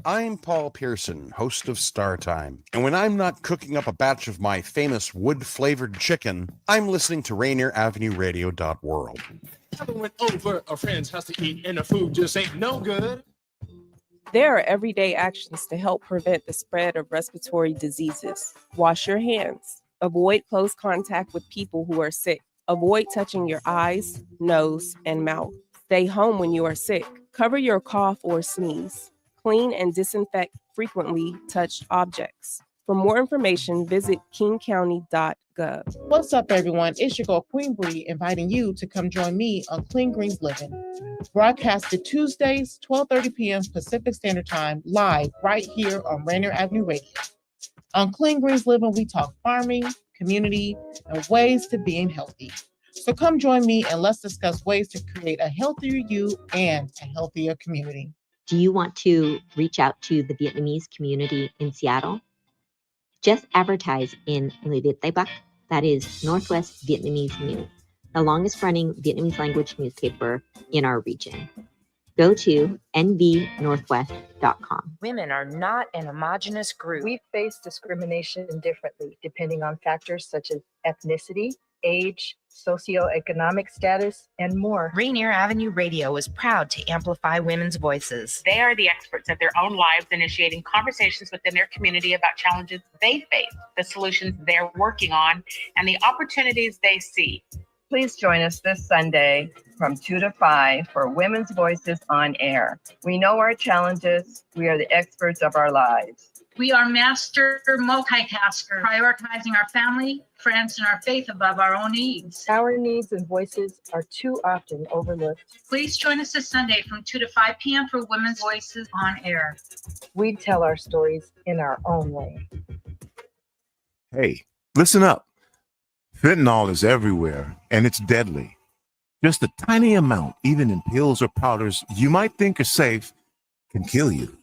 I'm Paul Pearson, host of Star Time, and when I'm not cooking up a batch of my famous wood-flavored chicken, I'm listening to Rainier Avenue Radio.world. Went over a friend's house to eat, and the food just ain't no good. There are everyday actions to help prevent the spread of respiratory diseases. Wash your hands. Avoid close contact with people who are sick. Avoid touching your eyes, nose, and mouth. Stay home when you are sick. Cover your cough or sneeze. Clean and disinfect frequently touched objects. For more information, visit kingcounty.gov. What's up, everyone? It's your girl, Queen Bree, inviting you to come join me on Clean Greens Living. Broadcasted Tuesdays, 12:30 p.m. Pacific Standard Time, live right here on Rainier Avenue Radio. On Clean Greens Living, we talk farming, community, and ways to being healthy. So come join me and let's discuss ways to create a healthier you and a healthier community. Do you want to reach out to the Vietnamese community in Seattle? Just advertise in Le Viet Tây Bắc, that is Northwest Vietnamese News, the longest running Vietnamese language newspaper in our region. Go to nvnorthwest.com. Women are not an homogenous group. We face discrimination differently depending on factors such as ethnicity, age, socioeconomic status, and more. Rainier Avenue Radio is proud to amplify women's voices. They are the experts of their own lives, initiating conversations within their community about challenges they face, the solutions they're working on, and the opportunities they see. Please join us this Sunday from 2 to 5 for Women's Voices on Air. We know our challenges. We are the experts of our lives. We are master multitaskers, prioritizing our family, friends, and our faith above our own needs. Our needs and voices are too often overlooked. Please join us this Sunday from 2 to 5 p.m. for Women's Voices on Air. We tell our stories in our own way. Hey, listen up. Fentanyl is everywhere, and it's deadly. Just a tiny amount, even in pills or powders you might think are safe, can kill you.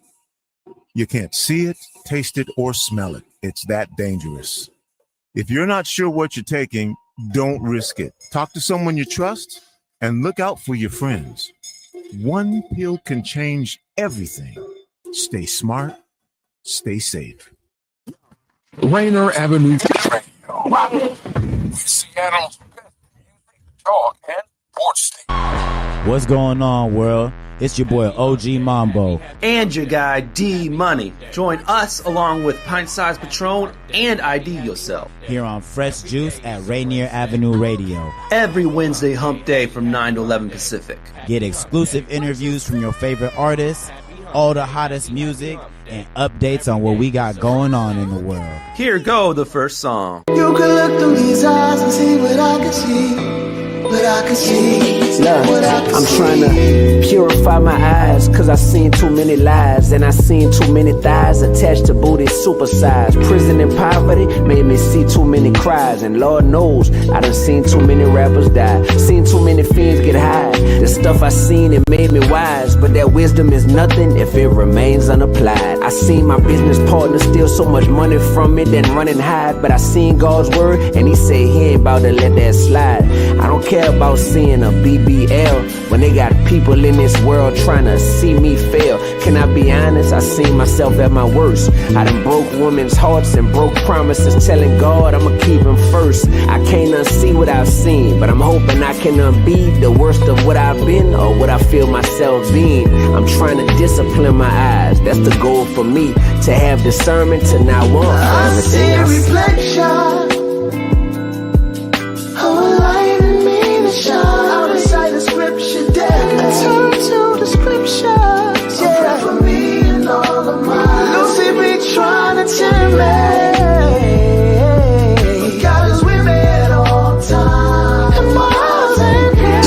You can't see it, taste it, or smell it. It's that dangerous. If you're not sure what you're taking, don't risk it. Talk to someone you trust and look out for your friends. One pill can change everything. Stay smart, stay safe. Rainier Avenue Radio. Seattle's best music, talk, and sports station. What's going on, world? It's your boy OG Mambo. And your guy D Money. Join us along with Pint Size Patron and ID Yourself. Here on Fresh Juice at Rainier Avenue Radio. Every Wednesday hump day from 9 to 11 Pacific. Get exclusive interviews from your favorite artists, all the hottest music, and updates on what we got going on in the world. Here go the first song. You can look through these eyes and see what I can see. What I can see. Look, I'm trying to purify my eyes, cause I seen too many lies, and I seen too many thighs attached to booty supersized. Prison and poverty made me see too many cries, and Lord knows I done seen too many rappers die. Seen too many fiends get high. The stuff I seen, it made me wise, but that wisdom is nothing if it remains unapplied. I seen my business partner steal so much money from me, then run and hide, but I seen God's word, and he said he ain't about to let that slide. I don't care about seeing a BBL when they got people in this world trying to see me fail. Can I be honest? I seen myself at my worst. I done broke women's hearts and broke promises, telling God I'ma keep him first. I can't unsee what I've seen, but I'm hoping I can unbe the worst of what I've been or what I feel myself being. I'm trying to discipline my eyes. That's the goal for me, to have discernment to not want I see a reflection. I recite the scripture daily. I turn to the scriptures. Yeah. Pray for me and all of mine. Lucy be trying to tempt me, but God is with me at all times. And my eyes ain't here.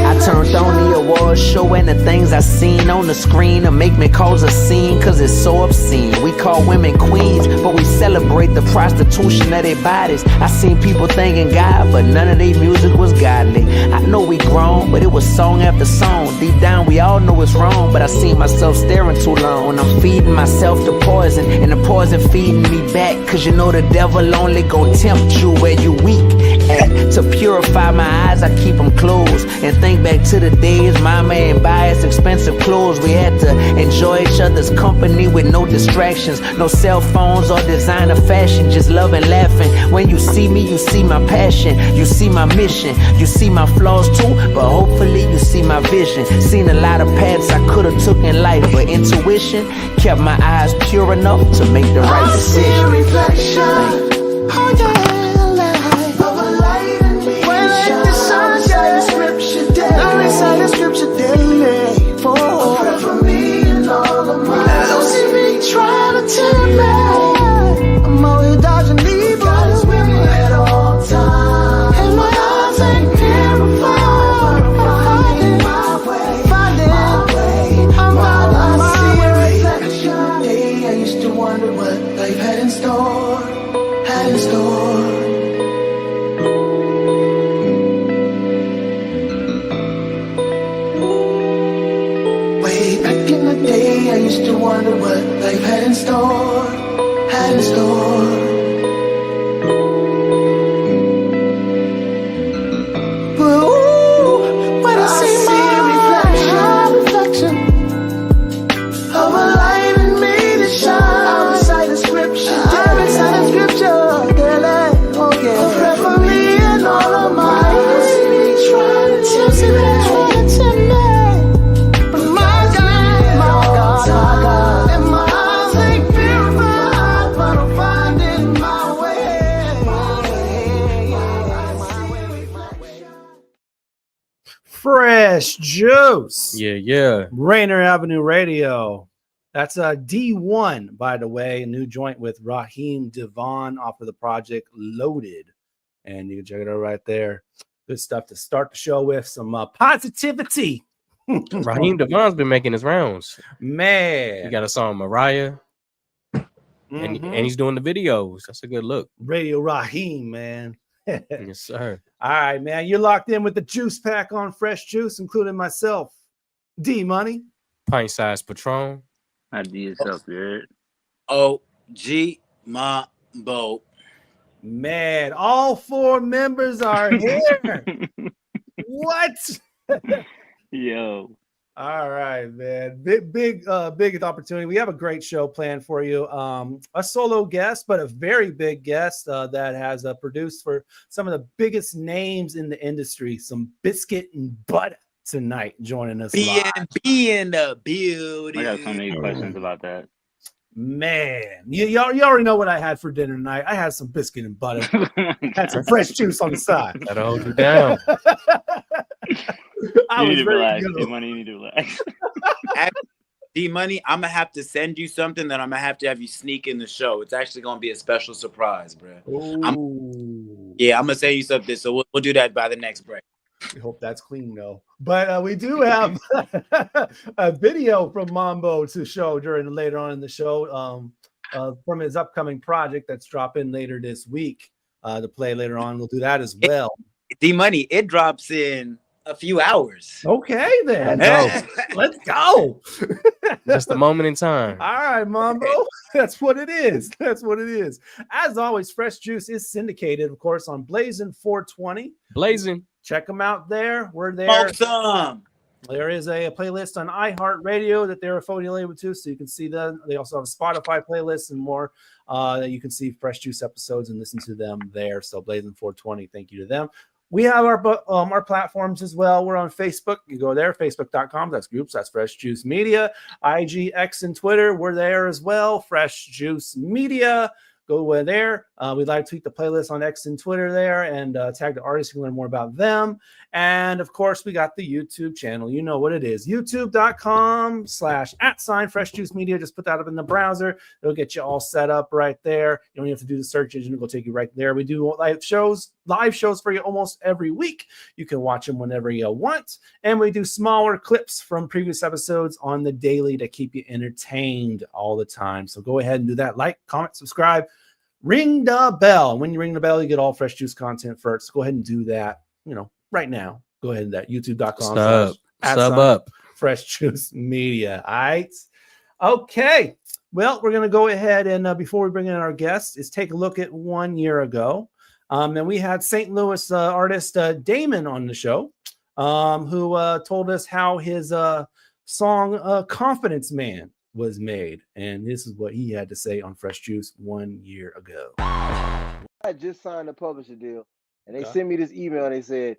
I turned on the awards show, and the things I seen on the screen to make me cause a scene, cause cause it's so obscene. We call women queens, but we celebrate the prostitution of their bodies. I seen people thanking God, but none of their music was godly. I know we grown, but it was song after song. Deep down, we all know it's wrong, but I seen myself staring too long. When I'm feeding myself the poison, and the poison feeding me back, cause you know the devil only gon' tempt you where you weak at. To purify my eyes, I keep them closed and think back to the days mama ain't buy us expensive clothes. We had to enjoy each other's company with no distractions, no cell phones or designer fashion, just love and laughing. When you see me, you see my passion, you see my mission, you see my flaws too, but hopefully you see my vision. Seen a lot of paths I could've took in life, but intuition kept my eyes pure enough to make the right decision. I see a reflection. Oh yeah. Inside the scripture daily for a prayer for me and all of mine. Don't see me trying to tempt me. I'm always dodging evil. God is with me at all times, and my eyes ain't purified. Finding my way. I'm finding my way. Hey, I used to wonder what life had in store. I used to wonder what life had in store, But ooh, when I see my reflection of a light in me to shine, I'm inside the scripture, daily, oh yeah. A prayer for me and all of mine. You see me trying to tempt me. Fresh juice. Yeah. Rainier Avenue Radio. That's a D1, by the way, a new joint with Raheem Devon off of the project Loaded. And you can check it out right there. Good stuff to start the show with. Some positivity. Raheem Devon's been making his rounds. Man. He got a song, Mariah. And he's doing the videos. That's a good look. Radio Raheem, man. Yes, sir. All right, man. You're locked in with the juice pack on Fresh Juice, including myself, D Money, Pint Size Patron. IDYourself, dude. OG Mambo. Man, all four members are here. What? Yo. All right, man. Big opportunity. We have a great show planned for you. A solo guest, but a very big guest that has produced for some of the biggest names in the industry. Some Bizkit-N-Butta tonight joining us live. Be in the building. I got so many questions about that. Man, you already know what I had for dinner tonight. I had some Bizkit-N-Butta. Had some fresh juice on the side. That'll hold you down. You need to relax. D-Money, you need to relax. D-Money, I'm going to have to send you something that I'm going to have you sneak in the show. It's actually going to be a special surprise, bro. I'm going to send you something. So we'll do that by the next break. We hope that's clean, though. But we do have a video from Mambo to show later on in the show from his upcoming project that's dropping later this week to play later on. We'll do that as well. D-Money, it drops in a few hours. Okay, then. Let's go. Just a moment in time. All right, Mambo. That's what it is. As always, Fresh Juice is syndicated, of course, on Blazing 420. Blazing. Check them out there. We're there. Awesome. There is a playlist on iHeartRadio that they're affiliated with too, so you can see them. They also have a Spotify playlist and more that you can see Fresh Juice episodes and listen to them there. So Blazing 420, thank you to them. We have our platforms as well. We're on Facebook. You go there, facebook.com. That's groups. That's Fresh Juice Media. IG, X, and Twitter. We're there as well. Fresh Juice Media. Go there. We'd like to tweet the playlist on X and Twitter there and tag the artists. You can learn more about them. And of course, we got the YouTube channel. You know what it is. YouTube.com/@Fresh Juice Media. Just put that up in the browser. It'll get you all set up right there. You don't even have to do the search engine. It'll take you right there. We do live shows live shows for you almost every week. You can watch them whenever you want. And we do smaller clips from previous episodes on the daily to keep you entertained all the time. So go ahead and do that. Like, comment, subscribe, ring the bell. And when you ring the bell, you get all Fresh Juice content first. So go ahead and do that, right now. Go ahead and that youtube.com/sub up Fresh Juice Media. All right. Okay. Well, we're going to go ahead and before we bring in our guests, is take a look at 1 year ago. And we had St. Louis artist Damon on the show, who told us how his song Confidence Man was made. And this is what he had to say on Fresh Juice 1 year ago. I just signed a publisher deal, and they sent me this email, and they said,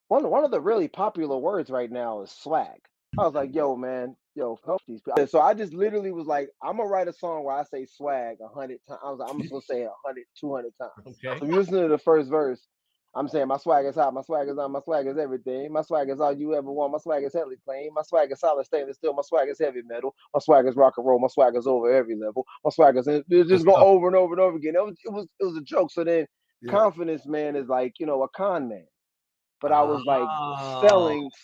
one of the really popular words right now is swag. I was like, yo, man, help these people. So I just literally was like, I'm going to write a song where I say swag 100 times. I was like, I'm just going to say it 100, 200 times. Okay. So you listen to the first verse, I'm saying my swag is hot, my swag is on, my swag is everything. My swag is all you ever want. My swag is heavily clean. My swag is solid stainless steel. My swag is heavy metal. My swag is rock and roll. My swag is over every level. My swag is just go over and over and over again. It was a joke. So then Confidence Man is like, a con man. But I was like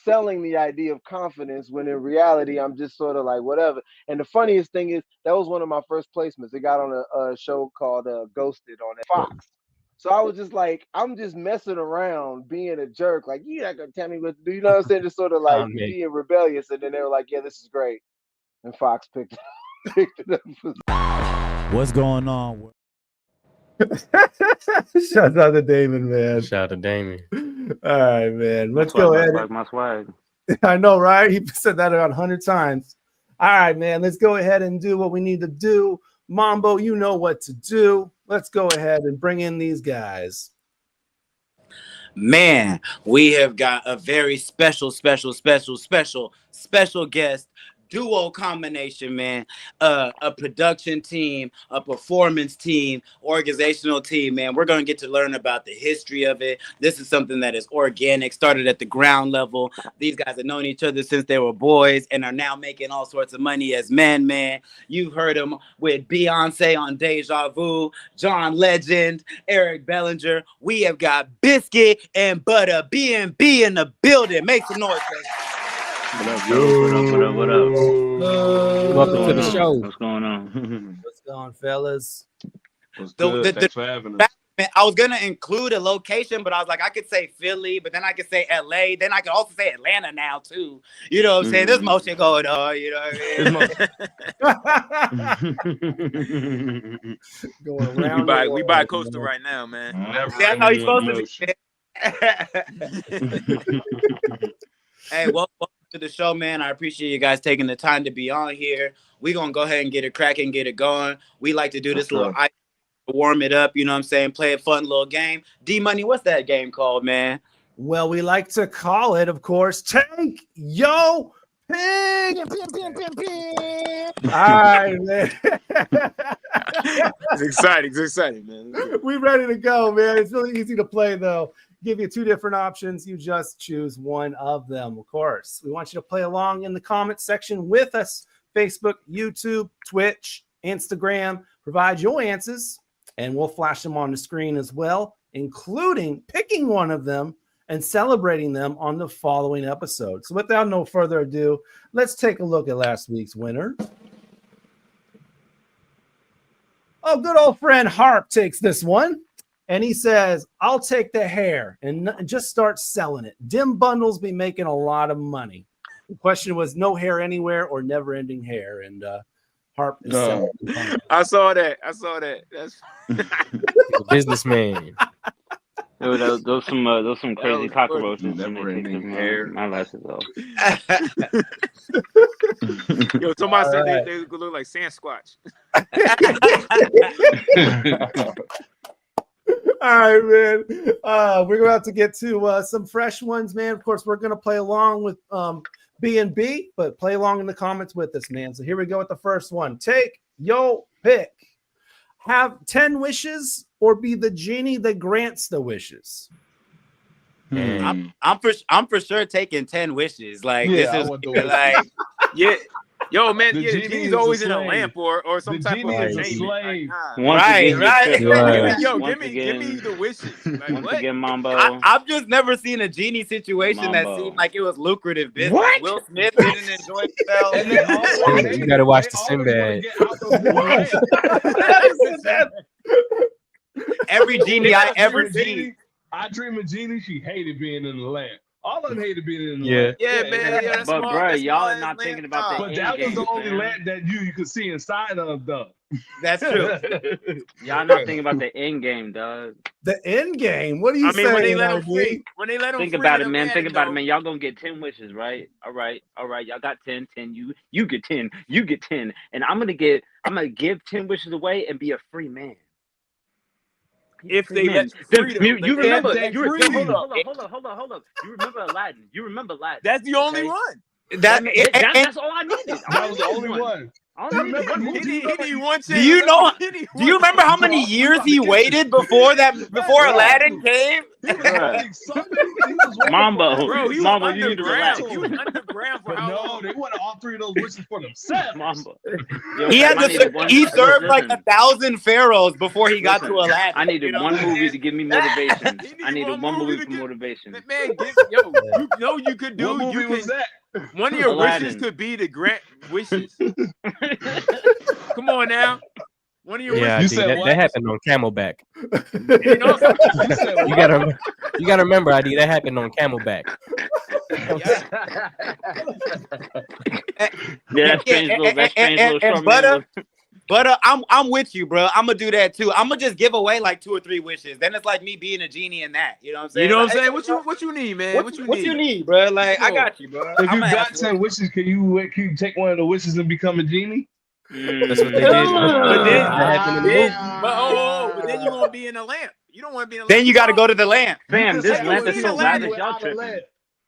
selling the idea of confidence when in reality, I'm just sort of like whatever. And the funniest thing is that was one of my first placements. It got on a show called Ghosted on Fox. So I was just like, I'm just messing around being a jerk. Like, you're not going to tell me what to do. You know what I'm saying? Just sort of like being rebellious. And then they were like, yeah, this is great. And Fox picked it up. What's going on? Shout out to Damon, man. Shout out to Damon. All right, man. Let's go ahead. My swag. I know, right? He said that about 100 times. All right, man. Let's go ahead and do what we need to do. Mambo, you know what to do. Let's go ahead and bring in these guys. Man, we have got a very special guest. Duo combination, man. A production team, a performance team, organizational team, man. We're going to get to learn about the history of it. This is something that is organic, started at the ground level. These guys have known each other since they were boys and are now making all sorts of money as men, man. You've heard them with Beyonce on Deja Vu, John Legend, Eric Bellinger. We have got Bizkit-N-Butta, B&B in the building. Make some noise, guys. What up, yo? What up? Welcome to the show. What's going on? What's going on, fellas? What's good? Thanks for having us. I was going to include a location, but I was like, I could say Philly, but then I could say LA. Then I could also say Atlanta now, too. You know what I'm saying? There's motion going on. You know what I mean? Going around we buy coastal right now, man. That's how he's supposed to be. Hey, welcome to the show, man. I appreciate you guys taking the time to be on here. We're going to go ahead and get it cracking, get it going. We like to do this little warm it up, you know what I'm saying? Play a fun little game. D-Money, what's that game called, man? Well, we like to call it, of course, Take Yo Pick. All right, man. It's exciting, man. We're ready to go, man. It's really easy to play, though. Give you two different options. You just choose one of them, of course. We want you to play along in the comment section with us. Facebook, YouTube, Twitch, Instagram. Provide your answers, and we'll flash them on the screen as well, including picking one of them and celebrating them on the following episode. So without no further ado, let's take a look at last week's winner. Oh, good old friend Harp takes this one. And he says, I'll take the hair and just start selling it. Dim bundles be making a lot of money. The question was no hair anywhere or never ending hair. And Harp is selling. I saw that. That's a businessman. Those some crazy cockroaches. Never ending hair. My lashes off. Yo, Tomas said they look like Sasquatch. All right, man. We're about to get to some fresh ones, man. Of course, we're going to play along with B&B, but play along in the comments with us, man. So here we go with the first one. Take your pick. Have 10 wishes or be the genie that grants the wishes. I'm for sure taking 10 wishes. Like, this is like, Yo, man, The yeah, the genie genie's is a always in a slave. lamp or some The type of genie is a entertainment. Like, slave. nah. Once again, Right. you're tripping. Yo, Once give me again, the wishes. Like, once what? again, Mambo. I've just never seen a genie situation that Mambo. seemed like it was lucrative business. What? Will Smith didn't enjoy himself. And they always You gotta watch the they always want to Sinbad. get out of this lamp. Every genie I ever Dream a seen. Genie, I Dream a Genie, she hated being in the lamp. All of them hated being in the Yeah. lamp. Yeah, man. Yeah, that's But small. bro, That's y'all small are ass not lamp. thinking about the But end that was game, the only fam. lamp that you could see inside of, though. That's true. Y'all not thinking about the end game, dog. The end game. What are you I mean, when they saying, let him RG? free, when they let him Think free, about in it, man. Atlantic, Think about it, though. man. Y'all gonna get 10 wishes, right? All right. Y'all got 10. You get 10. You get 10. And I'm gonna give 10 wishes away and be a free man. If they Man, let you free, you though. remember? If they You free. hold up. You remember Aladdin? That's the only Okay? one. That's all I needed. That was the only one. I only needed one He movie. need one Do you chance. know? He need Do you one remember how chance. many years he waited before Aladdin came? He was waiting so many. He was waiting Mambo, for Bro, he was Mambo, you need to relax. underground. He was underground for But how no, long? they wanted all three of those wishes for themselves. Mambo. Yo, He fam, had I needed to. one. He served like listen, 1,000 pharaohs before he got to listen, Aladdin. I needed You know one what I'm movie saying? to give me motivation. He I needed one movie for give- motivation. Man, you know you could do. What movie You was can. that? One of your Aladdin. wishes could be to grant wishes. Come on now. One of your Yeah, wishes. You said that what? happened on Camelback. You know, You said You what? gotta remember, ID, that happened on Camelback. Yeah, that's strange little. That's strange little And short Butta, man. Butta, I'm with you, bro. I'm gonna do that too. I'm gonna just give away like 2 or 3 wishes. Then it's like me being a genie in that. You know what I'm saying? You know what I'm Like, saying? What you need, man? What you need? bro? Like I Yo. got you, bro. If you I'ma got ask 10 wishes, can you take one of the wishes and become a genie? That's what they did. But then, That happened in the movie. but then you gonna be in a lamp. You don't want to be in a lamp. Then you got to go to the lamp. Fam, this say lamp you is seen so Aladdin lavish. Y'all without a tripping. lamp.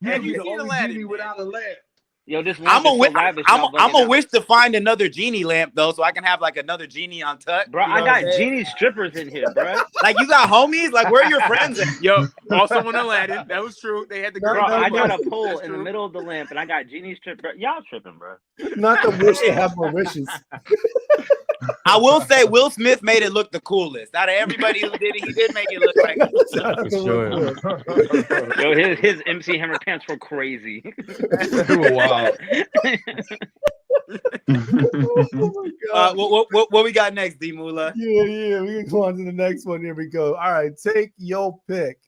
Have You'll be you the seen only Aladdin, genie man? without a lamp. Yo, this I'm lamp is a so lavish. y'all I'm bugging a out. wish to find another genie lamp though, so I can have like another genie on tuck. Bro, You know I what I'm got saying? genie strippers in here, bro. Like you got homies. Like where are your friends at? Yo, also on Aladdin. That was true. They had the Bro, great. I got a That's pole in the true. middle of the lamp, and I got genie stripper. Y'all tripping, bro. Not the wish to have more wishes. I will say Will Smith made it look the coolest. Out of everybody who did it, he did make it look like For sure. Yo, his MC Hammer pants were crazy. Wow. What we got next, D Mula? Yeah. We can go on to the next one. Here we go. All right, take your pick.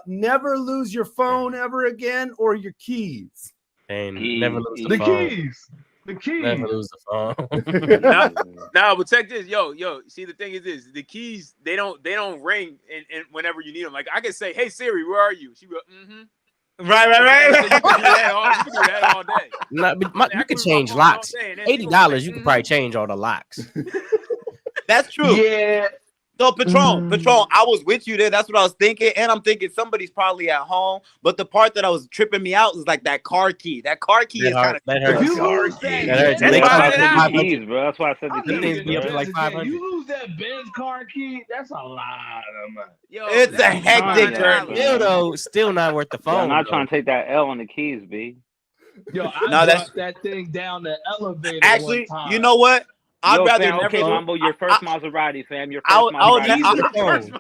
Never lose your phone ever again or your keys. And never lose the The phone. keys. The keys. Never lose the phone. Nah, but check this, yo. See, the thing is this: the keys they don't ring and whenever you need them. Like I can say, "Hey Siri, where are you?" She go, Right. You can do that all day. Nah, but you could change locks. $80, you could probably change all the locks. That's true. Yeah. So Patron, I was with you there. That's what I was thinking, and I'm thinking somebody's probably at home. But the part that I was tripping me out was like that car key. That car key is kind of that hurts. That's They why cost I the keys, bro. That's why I said the Them things be up to like 500. You lose that Benz car key, that's a lot of money. Yo, It's a hectic journey. Still not worth the phone. I'm not though. trying to take that L on the keys, B. Yo, I No, that's- dropped that thing down the elevator. Actually, one time. you know what? I'd Yo, rather fam, never. okay, Mambo, your first Maserati, fam. Your first I'll Maserati.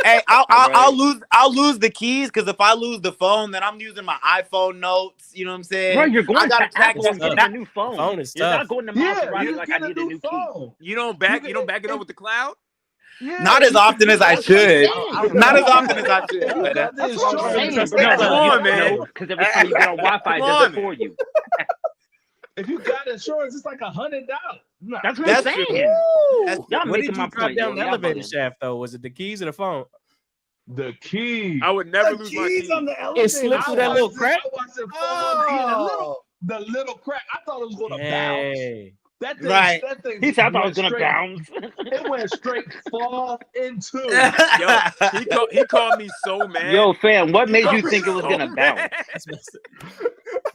Hey, I'll Alright. I'll lose the keys because if I lose the phone, then I'm using my iPhone notes. You know what I'm saying? Bro, you're I going gotta to track Apple this and getting back. a new phone. Phone is You're tough. not going to Yeah, Maserati you like get I a need a new new key. phone. You don't back it up with the cloud. Yeah, Not as often as I should. saying. Not as often as I should. You got the insurance. No, Come on, man. Because every time you get on Wi-Fi, it Come does on. it for you. If you got insurance, it's like $100. That's what I'm saying. Y'all What making did my you drop point, down yo. the Y'all elevator bugging. shaft though? Was it the keys or the phone? The key. I would never lose my keys. on the elevator. It slipped through that little crack? I wasn't falling in the little crack. I thought it was going to bounce. Hey. That thing, Right. that thing He said I thought it was went going to bounce. It went straight fall into. Yo, he called me so mad. Yo, fam, what made called you me think it was so going to bounce?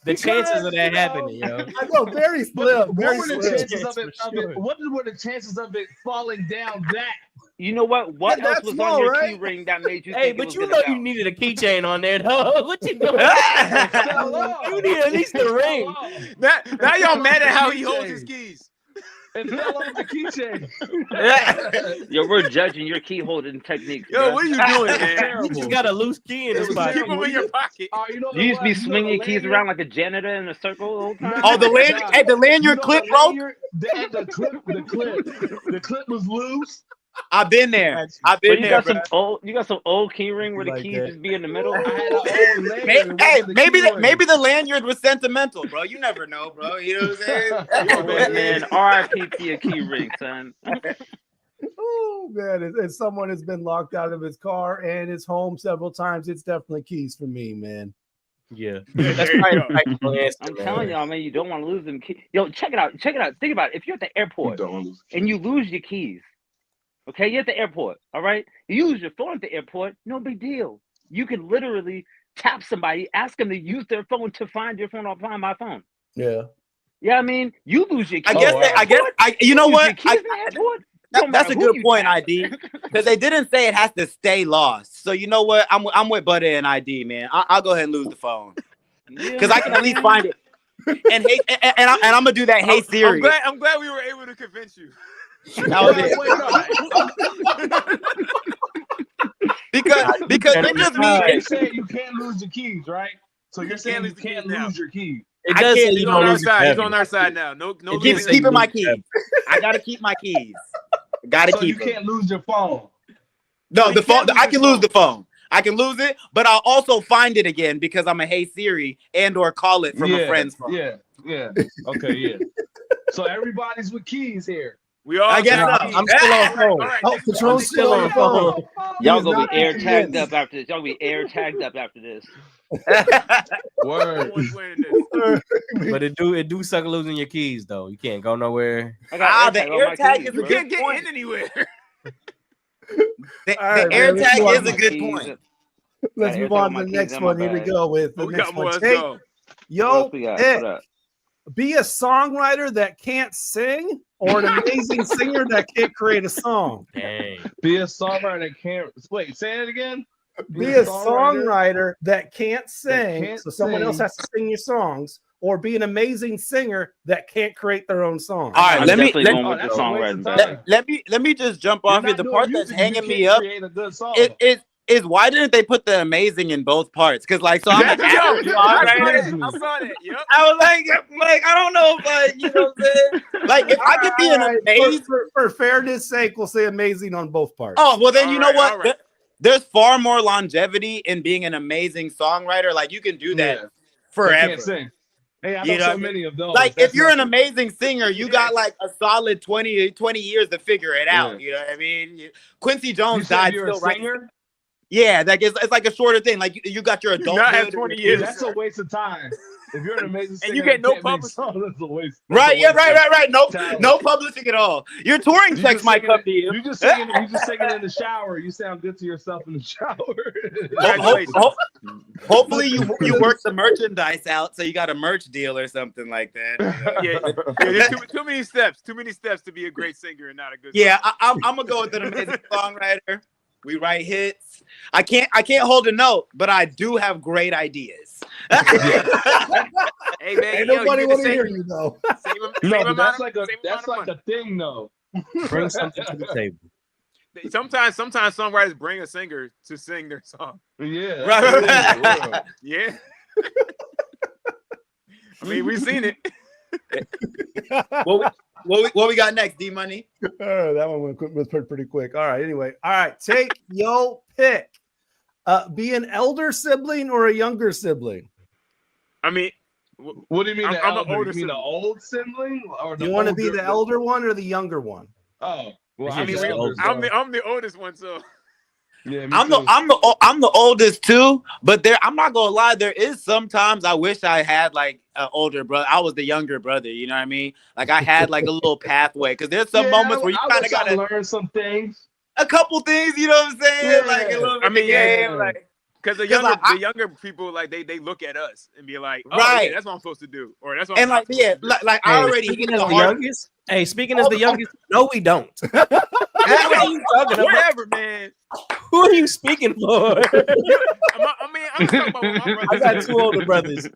The chances of that happening, yo. I know, very slim. What Very were the slim. chances of it? What were the chances of it falling down that? You know what? What Yeah, else that's was low, on your right? key ring that made you Hey, think it but was you gonna know bounce? you needed a keychain on there, though. What you doing? You need at least a ring. Now y'all mad at how he holds his keys. It fell off the keychain. Yo, we're judging your key holding techniques. Yo, bruh. what are you doing, man? You just got a loose key in his Keep pocket. them in your pocket. You know You used to be what? You know swinging the keys lanyard? around like a janitor in a circle the whole time. Oh, the lanyard. Nah. Hey, the lanyard You know clip the broke. lanyard? The clip was loose. I've been there. I've So been you there, got bro. some old key ring where the Like keys that. just be in the middle. I had an old lanyard. Hey, It wasn't the maybe key ring. maybe the lanyard was sentimental, bro. You never know, bro. You know what I'm saying? Man, R.I.P. to your key ring, son. Oh man, if someone has been locked out of his car and his home several times, it's definitely keys for me, man. Yeah. That's That's right. probably the practical answer, I'm man. telling y'all, man, you don't want to lose them keys. Yo, check it out. Check it out. Think about it. If you're at the airport and you lose your keys, okay, you're at the airport, all right? You use your phone at the airport, no big deal. You can literally tap somebody, ask them to use their phone to find your phone or find my phone. Yeah. Yeah, I mean, you lose your keys. You know what? Keys in the airport? That's a good point, ID. Because they didn't say it has to stay lost. So you know what? I'm with Butta and ID, man. I'll go ahead and lose the phone because I can at least find it. And hey, and I'm gonna do that. Hey Siri. I'm glad we were able to convince you. That was it. Because they just They mean said you can't lose your keys, right? So you're saying you can't lose your keys. It does say He's you on don't our lose your side. He's keys. on our side now. No. keeping my keys. I gotta keep my keys. Gotta So keep you them. can't lose your phone. No, You the phone. can't I lose can your lose the phone. I can lose it, but I'll also find it again because I'm a Hey Siri and/or call it from a friend's phone. Yeah. Okay, yeah. So everybody's with keys here. We all. I guess got so. keys. I'm still on phone. All right, Oh, Patron's still on phone. Y'all He's gonna not be air tagged convinced. up after this. Y'all be air tagged up after this. Word. But it do suck losing your keys though. You can't go nowhere. The AirTag is a You good can't get point. in anywhere. The All right, man, let's AirTag move is on. a good point. Let's move on to the next one. Here we go with the We next got more. one. Let's Take go. yo pick. What up? Be a songwriter that can't sing or an amazing singer that can't create a song. Dang. Be a songwriter that can't wait. Say it again. Be a songwriter that can't sing, can't so someone else sing. has to sing your songs, or be an amazing singer that can't create their own song. All right, I'm let me definitely going with the that's a waste of songwriting. time. let me just jump You're off here. not The doing part that's music if you hanging me can't up create a good song. is why didn't they put the amazing in both parts? Because like, so I'm an Yo, average songwriter. I saw that. Yep. I was like I don't know if you know what I'm saying. Like if I could be an All right, amazing. for fairness sake, we'll say amazing on both parts. Oh well, then you know what? all right. There's far more longevity in being an amazing songwriter. Like you can do that Yeah. They forever. can't sing. Hey, I You know know so what I mean? many of those. Like That's if you're an nothing. amazing singer, you got like a solid 20 years to figure it out. Yeah. You know what I mean? Quincy You Jones said died you're still a singer? writing. Yeah, that is it's like a shorter thing. Like you got your You not have adulthood. 20 and- years. That's a waste of time. If you're an amazing singer And you get no that can't make publicity. songs, that's a waste. That's Right, a yeah, waste of right. talent. No publishing at all. Your touring You checks just might singing come it- to you. You just singing in the shower. You sound good to yourself in the shower. Hopefully you work the merchandise out, so you got a merch deal or something like that. You know? Yeah, there's too many steps. Too many steps to be a great singer and not a good. Yeah, I'm gonna go with an amazing songwriter. We write hits. I can't hold a note, but I do have great ideas. Hey man, Ain't yo, nobody you want get to the hear same, you though. No, but amount that's of like a thing though. Bring something to the table. Sometimes songwriters bring a singer to sing their song. Yeah. Right. Yeah. I mean, we've seen it. What we got next, D Money? That one was pretty quick. All right. Anyway, all right. Take your pick. Be an elder sibling or a younger sibling. I mean, What do you mean? I'm an older You mean sibling. the old sibling or Do you want to be the elder one or the younger one? Oh, well, I mean, I'm the oldest one, so yeah. I'm the oldest too, but I'm not gonna lie. There is sometimes I wish I had like an older brother. I was the younger brother. You know what I mean? Like I had like a little pathway because there's some moments where you kind of gotta learn some things. A couple things. You know what I'm saying? Yeah. Like a little bit I mean, of yeah, game, like. because the 'Cause, younger people like they look at us and be like, oh, Right. yeah, that's what I'm supposed to do, or that's what And I'm like not yeah, supposed to do. like I already hit Speaking the as the hard. youngest. Hey, speaking as the youngest. No, we don't. What are you talking about? Whatever, man. Who are you speaking for? I'm just talking about my brother. I got 2 older brothers.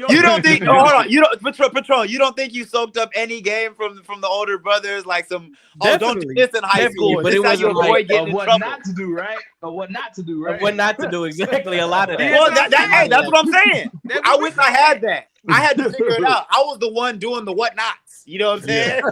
You don't think? Oh, hold on. You don't, Patron. You don't think you soaked up any game from the older brothers, like some? Oh, don't do this in high school. But it was your boy Of getting in what trouble. not to do, right? Of what not to do, right? What not to do, exactly. A lot of that. Well, hey, that's what I'm saying. I wish I had that. I had to figure it out. I was the one doing the whatnots. You know what I'm saying?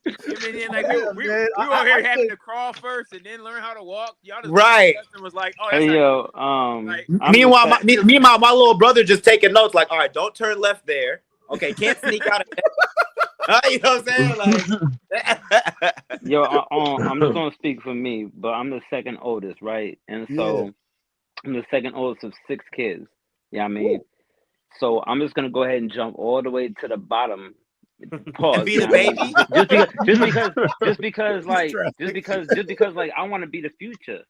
Like we were here having to crawl first and then learn how to walk. Y'all just Right. was like, oh, Hey, that's yo, Meanwhile, my little brother just taking notes. Like, all right, don't turn left there. Okay, can't sneak out of there. You know what I'm saying? Like, Yo, I'm just gonna speak for me, but I'm the second oldest, right? And so I'm the second oldest of 6 kids. Yeah, I mean, so I'm just gonna go ahead and jump all the way to the bottom. Pause. And be the baby? just because like I want to be the future.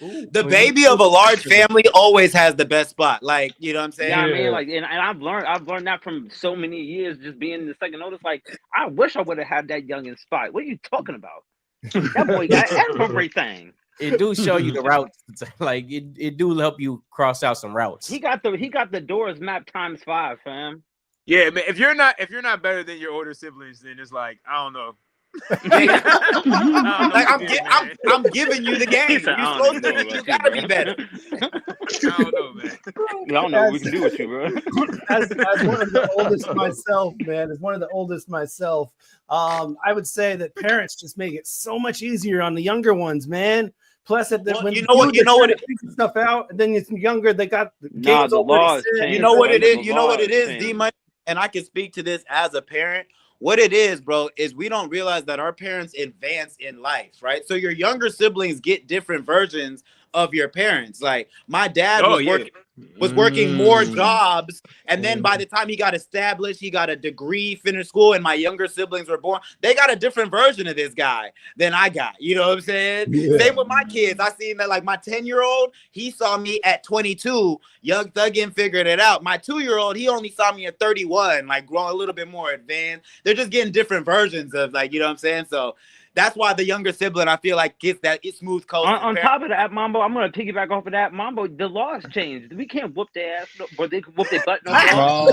the baby of a large family always has the best spot. Like, you know what I'm saying? Yeah, I mean, like, and I've learned that from so many years just being the second oldest. Like, I wish I would have had that youngin' spot. What are you talking about? That boy got everything. It do show you the routes. Like it do help you cross out some routes. He got the doors mapped ×5, fam. Yeah, man. If you're not better than your older siblings, then it's like, I don't know. Like, I'm giving you the game. You're supposed to. You gotta be better. I don't know, man. I don't know what we can do with you, bro. As one of the oldest myself, man, as one of the oldest myself, I would say that parents just make it so much easier on the younger ones, man. Plus, when you know what it is, stuff out, and then it's younger, they got the games already set. You know what it is. You know what it is, D-Money, and I can speak to this as a parent. What it is, bro, is we don't realize that our parents advance in life, right? So your younger siblings get different versions of your parents. Like my dad was working more jobs, and then by the time he got established, he got a degree, finished school, and my younger siblings were born. They got a different version of this guy than I got. You know what I'm saying? Yeah. Same with my kids. I seen that, like my 10-year-old, he saw me at 22, young thuggin', figured it out. My 2-year-old, he only saw me at 31, like growing a little bit more advanced. They're just getting different versions of, like, you know what I'm saying? So that's why the younger sibling, I feel like, gets that smooth coat. On top of that, Mambo, I'm gonna piggyback off of that. Mambo, the laws changed. We can't whoop their ass, but they can whoop their butt no more.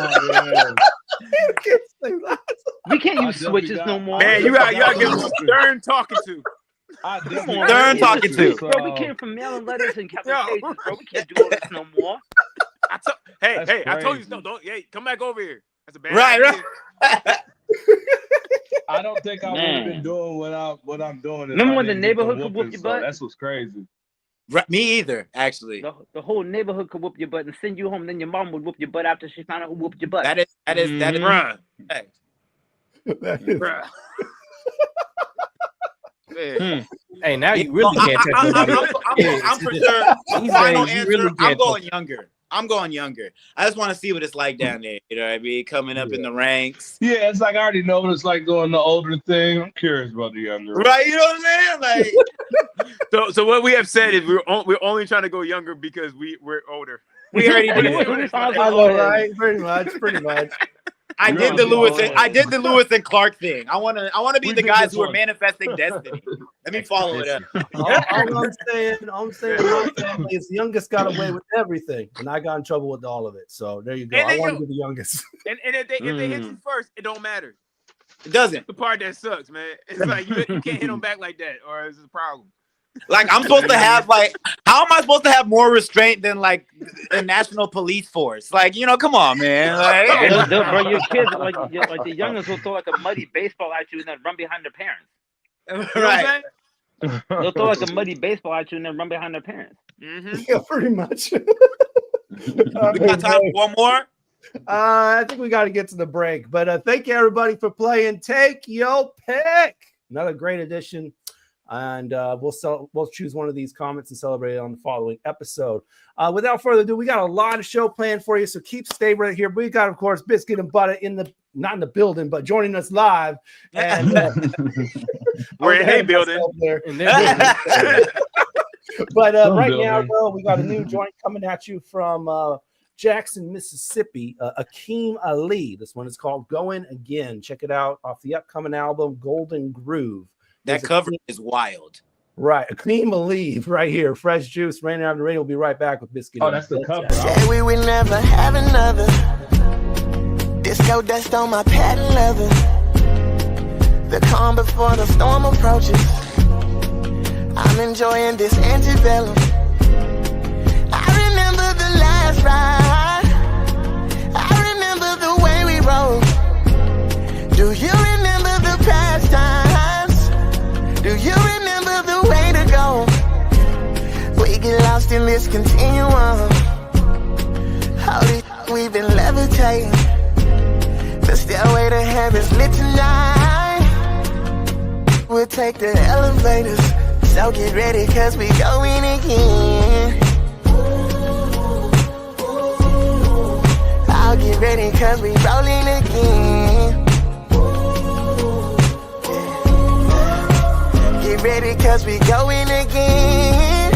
We can't use switches no more. Man, you gotta give them stern talking to. Stern talking to. Bro, we came from mailing letters and capital bro. We can't do all this no more. I told you, don't. Hey, come back over here. That's a bad right. I don't think I would have been doing what I'm doing. Remember when the neighborhood could whoop your butt? That's what's crazy. Me either, actually. The whole neighborhood could whoop your butt and send you home. Then your mom would whoop your butt after she found out who whooped your butt. That is. Bruh. Hey, now you really can't touch nobody. I'm for sure. Final answer. Really I'm going younger. I just want to see what it's like down there. You know what I mean? Coming up in the ranks. Yeah, it's like I already know what it's like doing the older thing. I'm curious about the younger. Right? You know what I'm saying? Like, so what we have said is we're only trying to go younger because we're older. We already did it. I know, right? Pretty much. I did the Lewis and Clark thing. I want to be the guys who are manifesting destiny. Let me follow it up. All I'm saying, my family is the youngest got away with everything, and I got in trouble with all of it. So there you go. I want to be the youngest. And if they hit you first, it don't matter. It doesn't. The part that sucks, man. It's like you can't hit them back like that, or it's a problem. Like I'm supposed to have how am I supposed to have more restraint than like the National Police Force? Like, you know, come on, man. Like, bro, your kids like the youngins will throw like a muddy baseball at you and then run behind their parents. Right. They'll throw like a muddy baseball at you and then run behind their parents. Mm-hmm. Yeah, pretty much. We got time for one more. I think we got to get to the break, but thank you everybody for playing. Take your pick. Another great edition. And we'll choose one of these comments and celebrate it on the following episode. Without further ado, we got a lot of show planned for you, so stay right here. We got, of course, Bizkit-N-Butta not in the building, but joining us live. And we're in their building. But right now, though, we got a new joint coming at you from Jackson, Mississippi, Akeem Ali. This one is called Going Again. Check it out off the upcoming album, Golden Groove. That cover is wild. Right. Akeem Ali right here. Fresh Juice, Rainier Avenue Radio. We'll be right back with Bizkit. Oh, that's the cover. Say we would never have another. Disco dust on my patent leather. The calm before the storm approaches. I'm enjoying this antebellum. I remember the last ride. I remember the way we rode. Do you remember the past times? Do you remember the way to go? We get lost in this continuum. How we've been levitating. The stairway to heaven's lit tonight. We'll take the elevators. So get ready, cause we going again. I'll get ready, cause we rolling again. Get ready, cause we going again.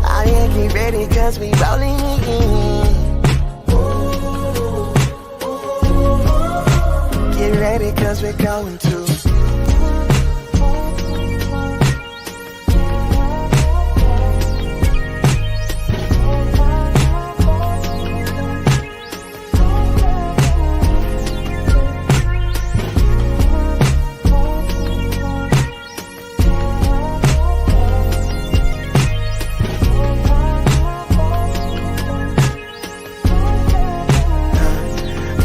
Oh yeah, get ready, cause we rolling again. Get ready, cause we're going to.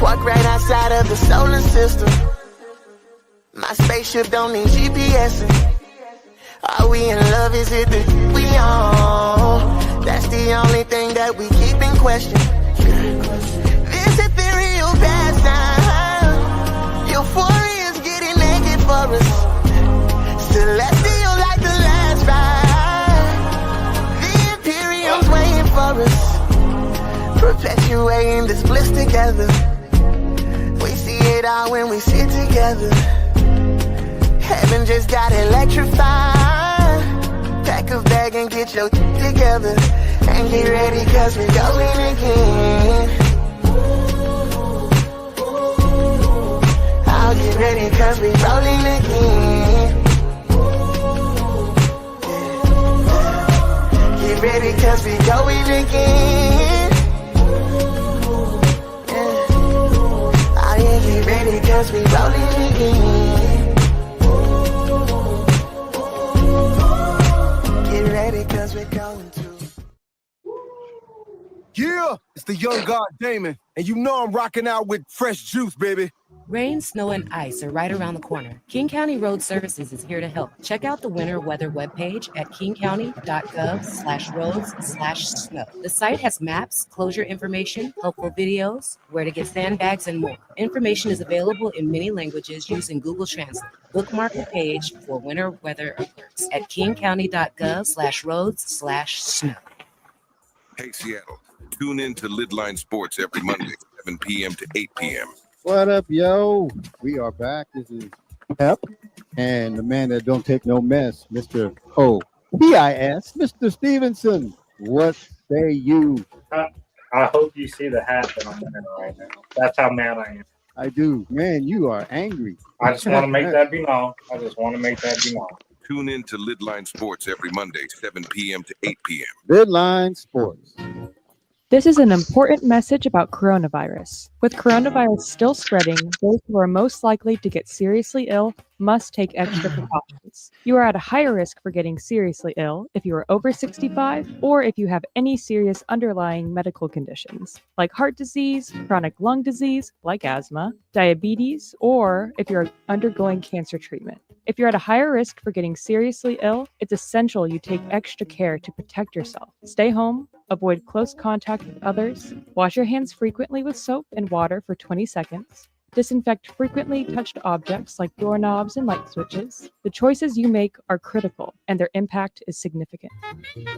Walk right outside of the solar system. My spaceship don't need GPSing. Are we in love? Is it the we on? That's the only thing that we keep in question. This ethereal pastime. Euphoria is getting naked for us. Celestial like the last ride. The Imperium's waiting for us. Perpetuating this bliss together. We see it all when we sit together. Heaven just got electrified. Pack a bag and get your together. And get ready, cause we're going again. I'll get ready, cause we're rolling again. Get ready, cause we're going again. Oh yeah, get ready, cause we're rolling again. Cause we're going to. Yeah, it's the young god Damon, and you know I'm rocking out with fresh juice, baby. Rain, snow, and ice are right around the corner. King County Road Services is here to help. Check out the winter weather webpage at kingcounty.gov/roads/snow. The site has maps, closure information, helpful videos, where to get sandbags, and more. Information is available in many languages using Google Translate. Bookmark the page for winter weather alerts at kingcounty.gov/roads/snow. Hey, Seattle, tune in to Lidline Sports every Monday, 7 p.m. to 8 p.m. What up, yo? We are back. This is Pep and the man that don't take no mess, Mr. O-B-I-S, Mr. Stevenson. What say you? I hope you see the hat that I'm wearing right now. That's how mad I am. I do. Man, you are angry. I just want to make that be known. Tune in to Lidline Sports every Monday, 7 p.m. to 8 p.m. Lidline Sports. This is an important message about coronavirus. With coronavirus still spreading, those who are most likely to get seriously ill must take extra precautions. You are at a higher risk for getting seriously ill if you are over 65 or if you have any serious underlying medical conditions, like heart disease, chronic lung disease, like asthma, diabetes, or if you're undergoing cancer treatment. If you're at a higher risk for getting seriously ill, it's essential you take extra care to protect yourself. Stay home, avoid close contact with others, wash your hands frequently with soap and water for 20 seconds, disinfect frequently touched objects like doorknobs and light switches. The choices you make are critical, and their impact is significant.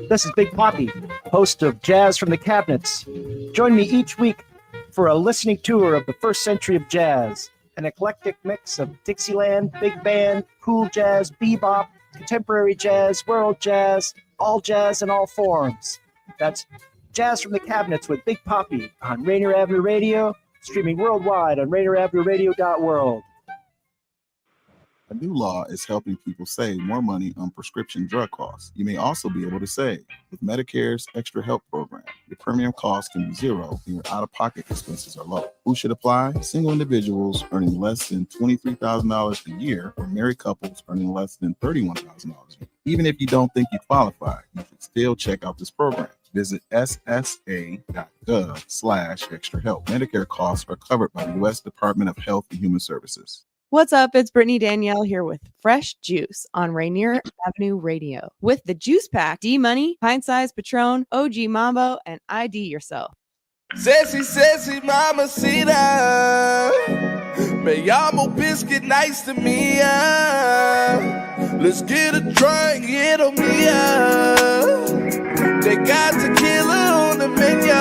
This is Big Poppy, host of Jazz from the Cabinets. Join me each week for a listening tour of the first century of jazz, an eclectic mix of Dixieland, big band, cool jazz, bebop, contemporary jazz, world jazz, all jazz in all forms. That's Jazz from the Cabinets with Big Poppy on Rainier Avenue Radio, streaming worldwide on RainierAvenueRadio.world. A new law is helping people save more money on prescription drug costs. You may also be able to save with Medicare's Extra Help program. Your premium cost can be zero and your out-of-pocket expenses are low. Who should apply? Single individuals earning less than $23,000 a year or married couples earning less than $31,000 a year. Even if you don't think you qualify, you should still check out this program. Visit ssa.gov/extra help. Medicare costs are covered by the U.S. Department of Health and Human Services. What's up? It's Brittany Danielle here with Fresh Juice on Rainier Avenue Radio with the Juice Pack, D-Money, Pint Size Patron, OG Mambo, and ID Yourself. Sassy, mamacita. Me llamo Biscuit, nice to meet ya. Let's get a drink, get on me up. They got tequila on the menu.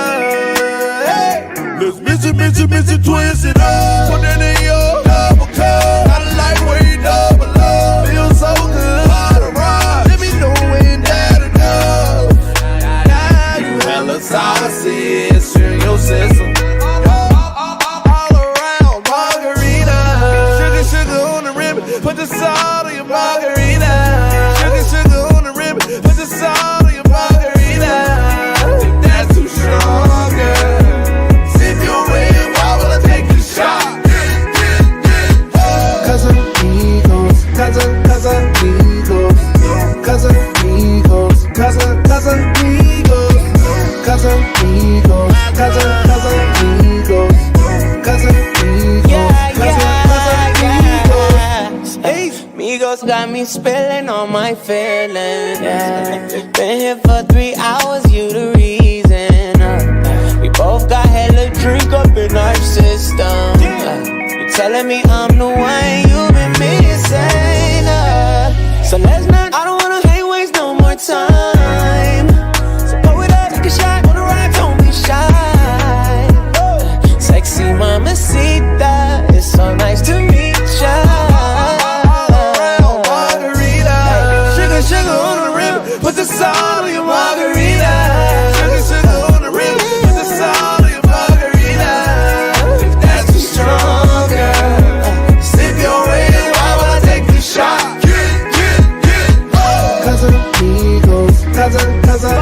Hey, let's miss it, twist it up. Put it in your double cup. I like where you double up. Feels so good, hard to ride. Let me know when that enough. Now you hella saucy, it's in your system. All around margarita. Sugar on the ribbon. Put the salt on your margarita. Sugar on the ribbon. Put the salt on your margarita. If that's too strong, girl. Sip your red, why will I take the shot? Cause amigos, cause amigos, cause amigos, cause amigos, cause amigos, cause amigos, cause amigos, Hey, amigos got me spilling all my feelings. Yeah. Been here for 3 hours, you the reason. We both got hella drink up in our system. You telling me I'm the one you've been missing. So let's not, I don't wanna hang, waste no more time. So pull it up, take a shot, on the ride, don't be shy. Sexy mamacita, it's so nice to meet ya. Sugar on the rim, put the salt on your margarita. Sugar on the rim, put the salt on your margarita. If that's too strong, girl, sip your red, why would I take the shot? Cause amigos, cause amigos, cause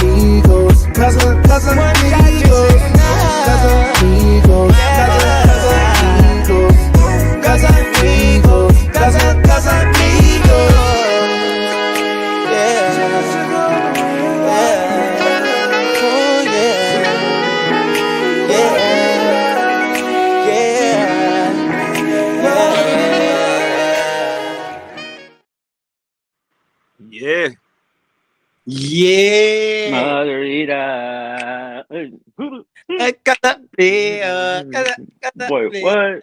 amigos, cause amigos, cause amigos, cause amigos, cause amigos, cause amigos. Yeah. Margarita. Boy, what?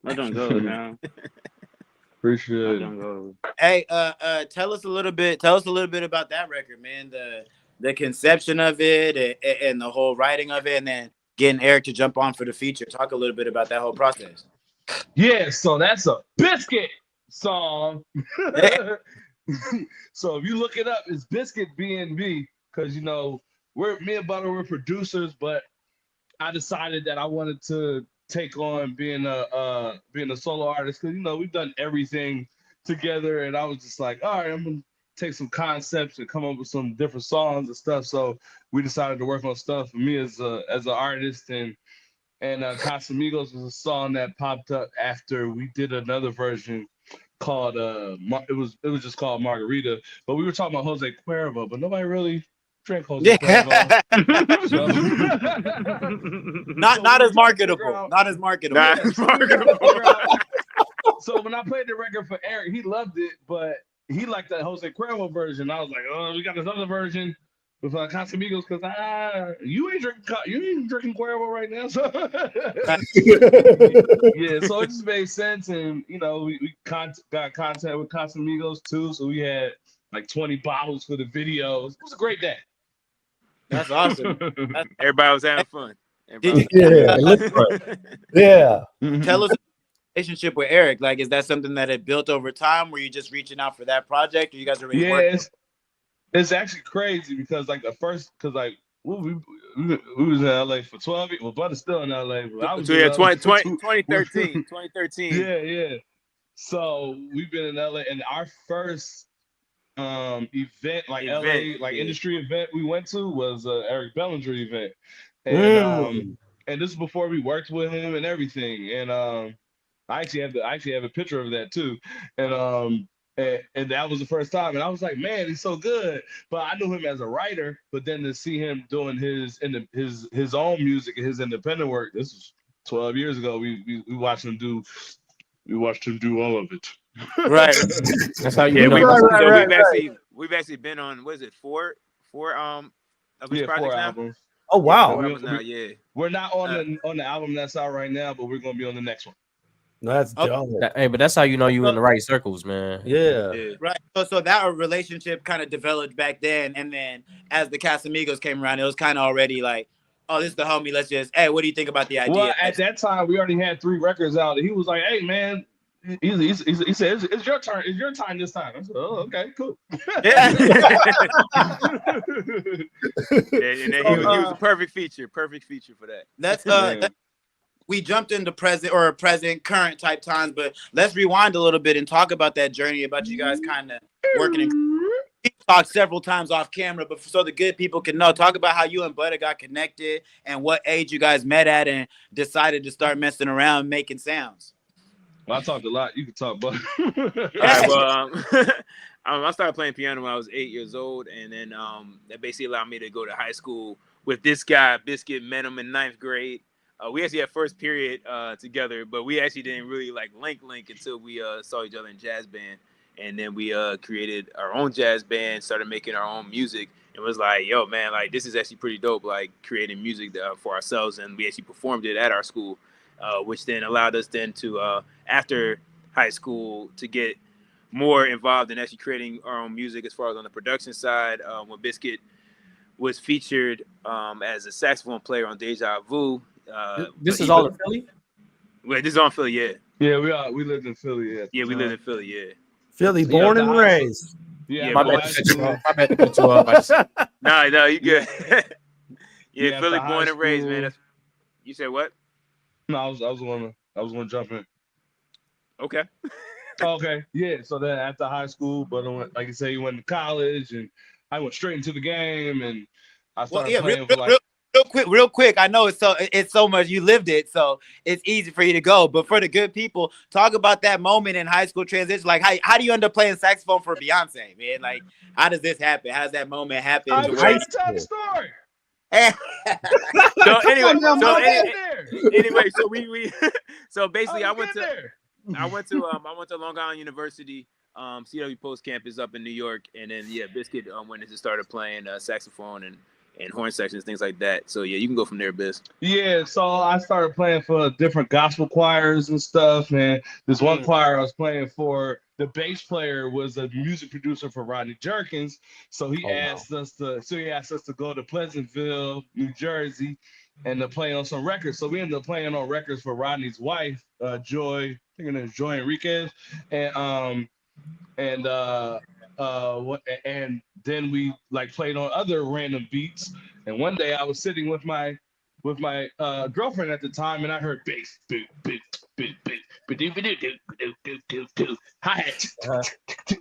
I don't go now. Appreciate it. Hey, tell us a little bit about that record, man. The conception of it and the whole writing of it, and then getting Eric to jump on for the feature. Talk a little bit about that whole process. Yeah, so that's a Bizkit song. So if you look it up, it's Bizkit B&B, because me and Butter were producers, but I decided that I wanted to take on being a solo artist, because we've done everything together, and I was just like, all right, I'm gonna take some concepts and come up with some different songs and stuff. So we decided to work on stuff for me as an artist, and Casamigos was a song that popped up after we did another version called it was just called Margarita, but we were talking about Jose Cuervo, but nobody really drank Jose Cuervo. Not as marketable. Not as marketable. So when I played the record for Eric, he loved it, but he liked that Jose Cuervo version. I was like, oh, we got this other version with Casamigos, because you ain't drinking Cuervo right now. So yeah, so it just made sense, and we got contact with Casamigos too, so we had like 20 bottles for the videos. It was a great day. That's awesome. Everybody was having fun. Yeah. Tell us relationship with Eric. Like, is that something that had built over time? Were you just reaching out for that project, or you guys already working? It's actually crazy because like we was in LA for 12 years. Well, Butta's still in LA, but I was in LA 2013. Yeah. So we've been in LA, and our first event, industry event we went to was Eric Bellinger event, and this is before we worked with him and everything. And I actually have a picture of that too, and that was the first time, and I was like, man, he's so good. But I knew him as a writer, but then to see him doing his own music and his independent work, this was 12 years ago. We watched him do all of it. Right. That's how you know. We've actually been on, what is it, four of his projects now? Albums. Oh wow. We're not on the album that's out right now, but we're gonna be on the next one. That's dope. Hey, but that's how you know you in the right circles, man. Yeah. Right. So that relationship kind of developed back then, and then as the Casamigos came around, it was kind of already like, oh, this is the homie. Let's just, hey, what do you think about the idea? Well, at that time, we already had 3 records out, and he was like, hey, man. He said, it's your turn. It's your time this time. I said, oh, okay, cool. Yeah. And then he was a perfect feature for that. That's we jumped into present current type times, but let's rewind a little bit and talk about that journey, about you guys kind of working in. We talked several times off camera, but so the good people can know, talk about how you and Butta got connected and what age you guys met at and decided to start messing around making sounds. Well, I talked a lot. You can talk, but all right, well, I started playing piano when I was 8 years old, and then that basically allowed me to go to high school with this guy. Bizkit met him in 9th grade. We actually had first period together, but we actually didn't really like link until we saw each other in jazz band, and then we created our own jazz band, started making our own music, and was like, yo, man, like this is actually pretty dope, like creating music for ourselves, and we actually performed it at our school. Which then allowed us then to, after high school, to get more involved in actually creating our own music as far as on the production side. When Bizkit was featured as a saxophone player on Deja Vu. This is all in Philly? Wait, this is all in Philly, yeah. Yeah, we lived in Philly, yeah. Yeah, we lived in Philly, yeah. Philly, born and raised. Yeah, my bad. No, you good. Yeah, Philly, born and raised, man. You said what? No, I was gonna jump in. Okay. Okay. Yeah. So then after high school, but like you say, you went to college, and I went straight into the game, and I started playing real quick. I know it's so much. You lived it, so it's easy for you to go. But for the good people, talk about that moment in high school transition. Like, how do you end up playing saxophone for Beyonce, man? Like, how does this happen? How does that moment happen? I'm trying to tell the story. So basically I went to Long Island University, CW Post campus up in New York, and then Bizkit went and started playing saxophone and horn sections, things like that. So you can go from there, Biz. Yeah, so I started playing for different gospel choirs and stuff, man. This one choir I was playing for, the bass player was a music producer for Rodney Jerkins, so he asked us to go to Pleasantville, New Jersey, and to play on some records. So we ended up playing on records for Rodney's wife, Joy. I think her name is Joy Enriquez, and then we like played on other random beats. And one day I was sitting with my girlfriend at the time, and I heard bass, boop, boop, boop, boop, hi-hat.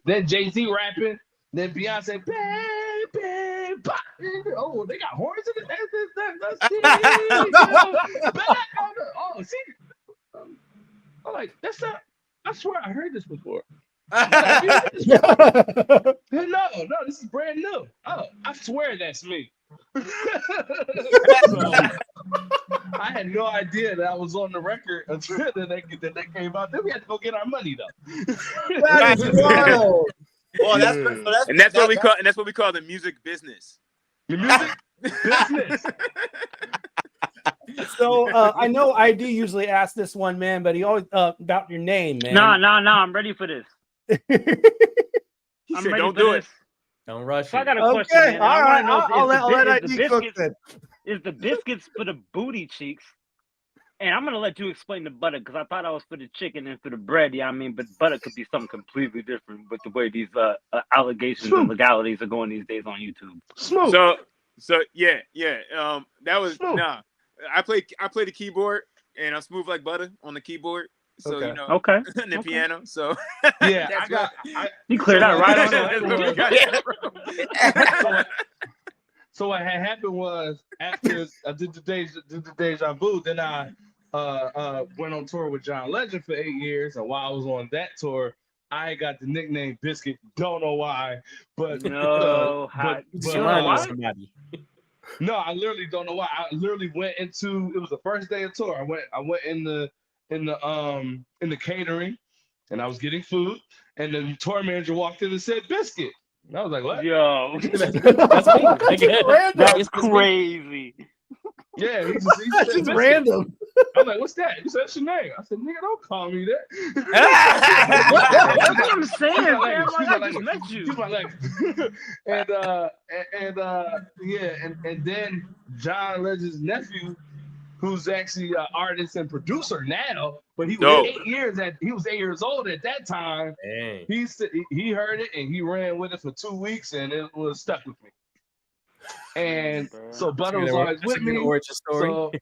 Then Jay-Z rapping, then Beyonce, baby, oh, they got horns in it. Oh, see, I'm like, that's not. I swear I heard this before. No, this is brand new. Oh, I swear that's me. So, I had no idea that I was on the record until that they came out. Then we had to go get our money though. That is wild. Well, that's what we call the music business. The music business. So I know I do usually ask this one, man, but he always about your name, man. No, I'm ready for this. I'm ready. Don't do it. Don't rush. So I got a question. Man. All right, I'll let ID cook then. Is the biscuits for the booty cheeks, And I'm gonna let you explain the butter because I thought I was for the chicken and for the bread. Yeah, I mean, but butter could be something completely different with the way these allegations and legalities are going these days on YouTube. So yeah. That was I play the keyboard and I'm smooth like butter on the keyboard. So Okay. you know, Okay. and the piano. So Yeah, you cleared out right on So what had happened was after I did the Deja Vu, then I went on tour with John Legend for 8 years, and while I was on that tour, I got the nickname Bizkit. Don't know why, but no, no, I literally don't know why. I literally went into it was the first day of tour. I went in the catering, and I was getting food, and the tour manager walked in and said Bizkit. And I was like, what? Yo, that's That's crazy. Yeah, he That's said just Bizkit. random. I'm like, what's that? He said, that's your name. I said, nigga, don't call me that. That's what I'm saying, man. Like, I just met you. And then John Legend's nephew, who's actually an artist and producer now, but he was 8 years old at that time. Dang. He heard it and he ran with it for 2 weeks, and it was stuck with me. And so Butter was always with me.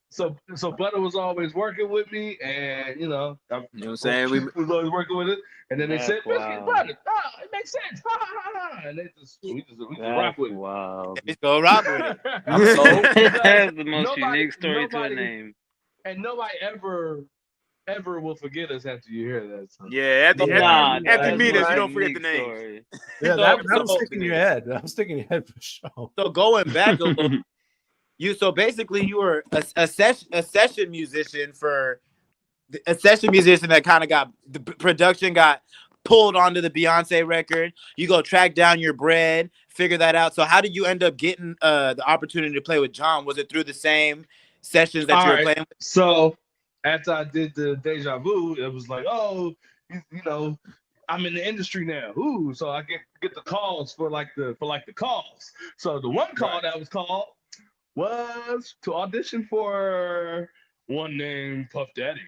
So Butter was always working with me, and you know what I'm saying, we was always working with it. And then they said, "Bizkit Butter, it makes sense." And we just rock with it. Wow, Just go rock with it. That's the most unique story to a name. And nobody ever will forget us after you hear that. So. Yeah, after you meet us, you don't forget the name. Yeah, that'll stick in your head. That'll stick in your head for sure. So going back a little, so basically you were a session musician that kind of got the production got pulled onto the Beyonce record. You go track down your bread, figure that out. So how did you end up getting the opportunity to play with John? Was it through the same sessions that you were playing with? So after I did the Deja Vu, it was like, oh, you know, I'm in the industry now. Ooh, so I get the calls for the calls. So the one call that was called was to audition for one named Puff Daddy.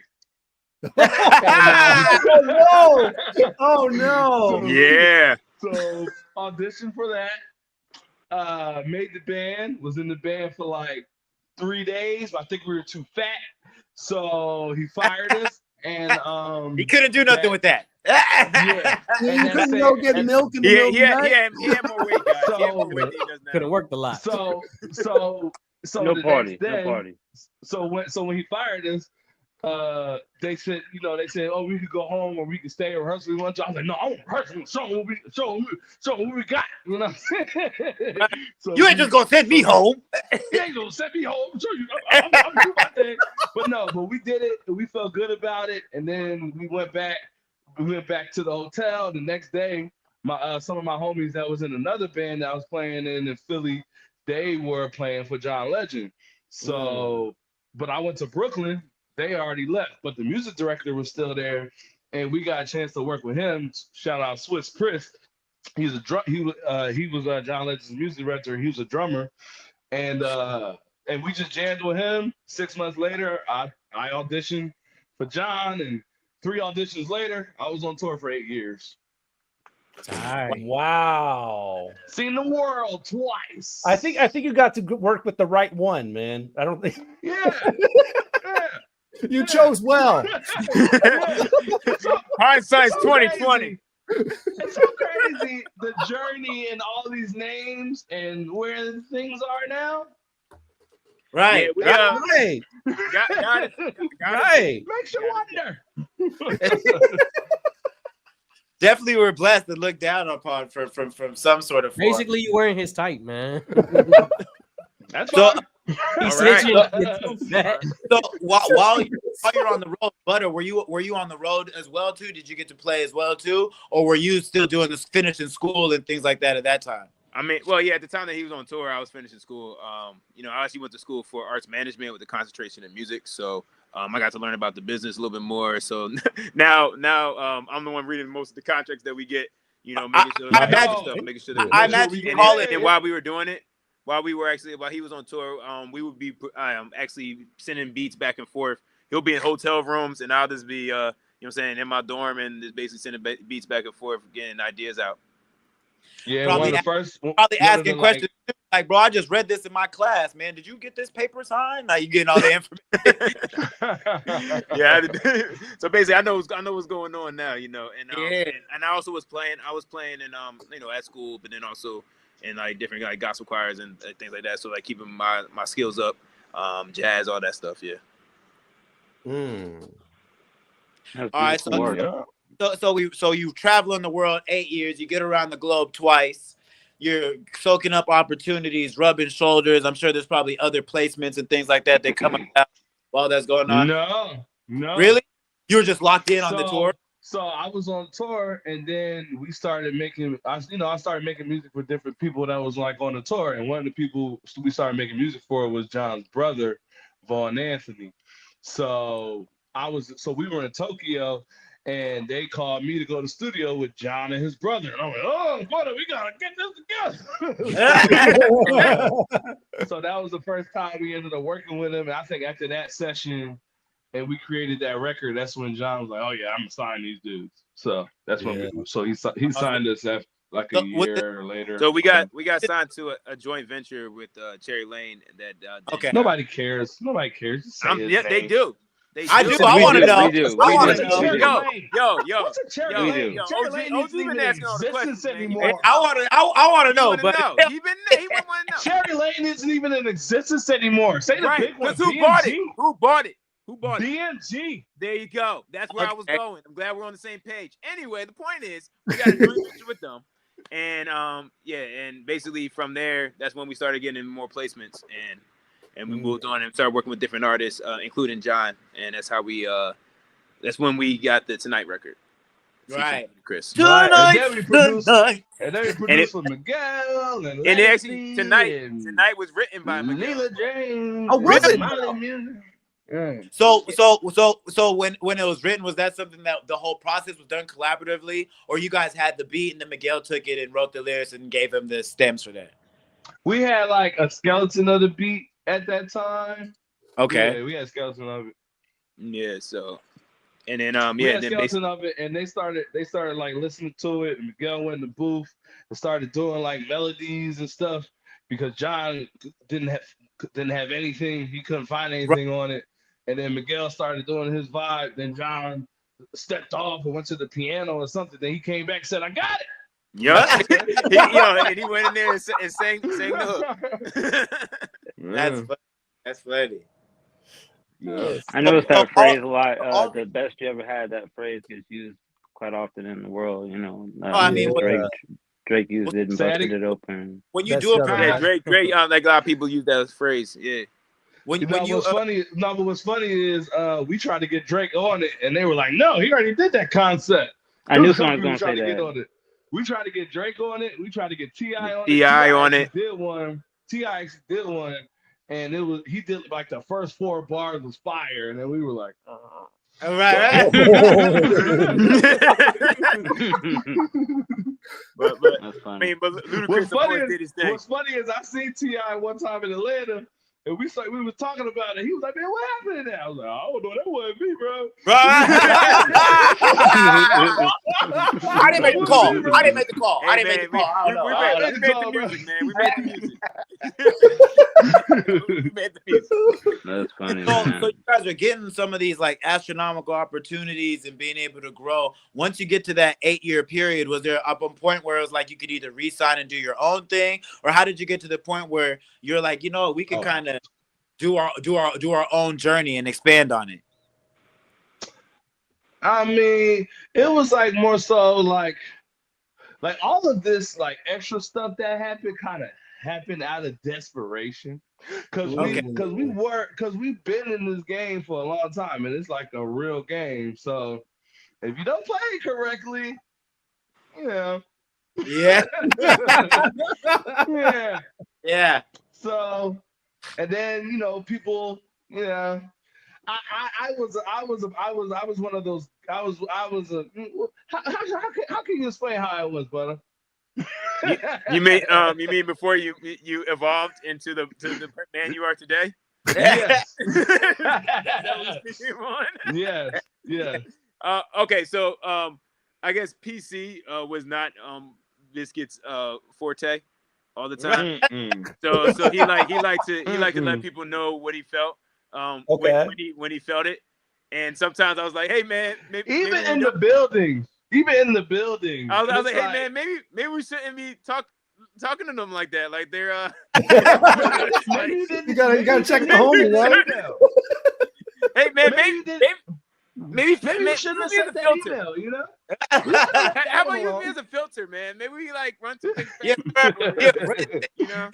Oh no! Yeah. So auditioned for that. Made the band. Was in the band for like 3 days. But I think we were too fat. So he fired us, and he couldn't do nothing with that. Yeah, you couldn't go get milk in the middle of the night? He had more weight, guys. He had more weight than he does now. Could have worked a lot. So No the party, next day, no party. So when he fired us, they said, oh, we could go home or we could stay and rehearse. We want to. I was like, no, I want to rehearse. Show what we got. You know what I'm saying? So you ain't just gonna send me home. You ain't gonna send me home. I'm sure you. I'm doing my thing. But we did it. We felt good about it, and then we went back. We went back to the hotel the next day. Some of my homies that was in another band that I was playing in Philly, they were playing for John Legend. So, but I went to Brooklyn. They already left, but the music director was still there, and we got a chance to work with him. Shout out Swiss Chris. He was John Legend's music director. He was a drummer, and we just jammed with him. 6 months later, I auditioned for John, and 3 auditions later, I was on tour for 8 years. Wow. Seen the world twice. I think you got to work with the right one, man. I don't think. Yeah. You chose well. Hindsight's 2020. It's so crazy the journey and all these names and where things are now. Right. Yeah, Right. got it. Right. Makes you wonder. Definitely were blessed to look down upon from some sort of form. Basically, you weren't his type, man. That's so. He said you're too fat. So while you're on the road, Butter, were you on the road as well too? Did you get to play as well too, or were you still doing this finishing school and things like that at that time? I mean, well, yeah, at the time that he was on tour, I was finishing school. I actually went to school for arts management with a concentration in music. So I got to learn about the business a little bit more. So now I'm the one reading most of the contracts that we get, making sure that I imagine you call it. And while we were doing it, while he was on tour, we would be actually sending beats back and forth he'll be in hotel rooms, and I'll just be you know what I'm saying, in my dorm and just basically sending beats back and forth, getting ideas out. Yeah, Probably asking questions like, bro, I just read this in my class, man. Did you get this paper signed? Like, you getting all the information. Yeah. So basically, I know what's going on now, you know. And and I also was playing. I was playing in you know, at school, but then also in like different like gospel choirs and things like that. So like keeping my skills up, jazz, all that stuff. Yeah. All right, so you travel in the world 8 years. You get around the globe twice. You're soaking up opportunities, rubbing shoulders. I'm sure there's probably other placements and things like that that come out while that's going on. No. Really? You were just locked in on the tour? So I was on tour, and then we started making. I started making music for different people that was like on the tour, and one of the people we started making music for was John's brother, Vaughn Anthony. So we were in Tokyo. And they called me to go to the studio with John and his brother. And I'm like, oh, brother, we got to get this together. So that was the first time we ended up working with him. And I think after that session, and we created that record, that's when John was like, oh, yeah, I'm going to sign these dudes. So that's when he signed us after like a year later. So we got signed to a joint venture with Cherry Lane. That Nobody cares. Nobody cares. Just say his yeah, name. they do. I do. I want to know. I want to know. Yo. What's a Cherry Lane? Cherry Lane isn't even in existence anymore. I want to know. But he wouldn't want to know. Cherry Lane isn't even in existence anymore. Say the big one. Who bought it? Who bought it? BMG. There you go. That's where I was going. I'm glad we're on the same page. Anyway, the point is we got a joint venture with them. And and basically from there, that's when we started getting more placements, and we moved on and started working with different artists, including John, and that's how we that's when we got the Tonight record. Right, Chris. Tonight. And then we produced with Miguel and actually tonight was written by Miguel. James. Oh, was it? So when it was written, was that something that the whole process was done collaboratively, or you guys had the beat and then Miguel took it and wrote the lyrics and gave him the stems for that? We had like a skeleton of the beat at that time. Okay. Yeah, we had a skeleton of it. Yeah, so and then we had a skeleton of it, and they started like listening to it, and Miguel went in the booth and started doing like melodies and stuff because John didn't have anything, he couldn't find anything on it. And then Miguel started doing his vibe. Then John stepped off and went to the piano or something. Then he came back and said, I got it. Yeah. And he went in there and sang the hook. That's funny. Yes. I noticed that phrase a lot. The best you ever had, that phrase gets used quite often in the world, you know. Drake used it and busted it open. When you do a Drake, like a lot of people use that phrase. Yeah. What's funny is we tried to get Drake on it, and they were like, "No, he already did that concept." I knew someone was going to say that. We tried to get Drake on it. We tried to get T.I. on it. T.I. on it. T.I. actually did one, and he did like the first 4 bars was fire, and then we were like, All right. but that's funny. I mean, but Ludacris did his thing. What's funny is I seen T.I. one time in Atlanta. And we was talking about it. He was like, "Man, what happened to that?" I was like, "I don't know. That wasn't me, bro." I didn't make the call. I didn't make the call. We made the music. That's funny. So you guys are getting some of these like astronomical opportunities and being able to grow. Once you get to that 8-year period, was there up a point where it was like you could either re-sign and do your own thing, or how did you get to the point where you're like, you know, we could kind of do our own journey and expand on it? I mean, it was like more so like all of this like extra stuff that happened out of desperation, because we've been in this game for a long time, and it's like a real game. So if you don't play it correctly, you know. Yeah. Yeah. So, and then, you know, people, you know, I was one of those. How can you explain how I was, brother? You mean before you evolved into the man you are today? Yes. Yes. Yes. Okay, so I guess PC was not Bizkit's forte all the time. So he liked to let people know what he felt when he felt it. And sometimes I was like, hey man, Even maybe in the buildings. I was like, hey man, maybe we shouldn't be talking to them like that. Like they're you gotta check the homie, right? Hey man, maybe you shouldn't have sent that filter. email, you know? How about you as a filter, man? Maybe we like run some things. Yeah, you know?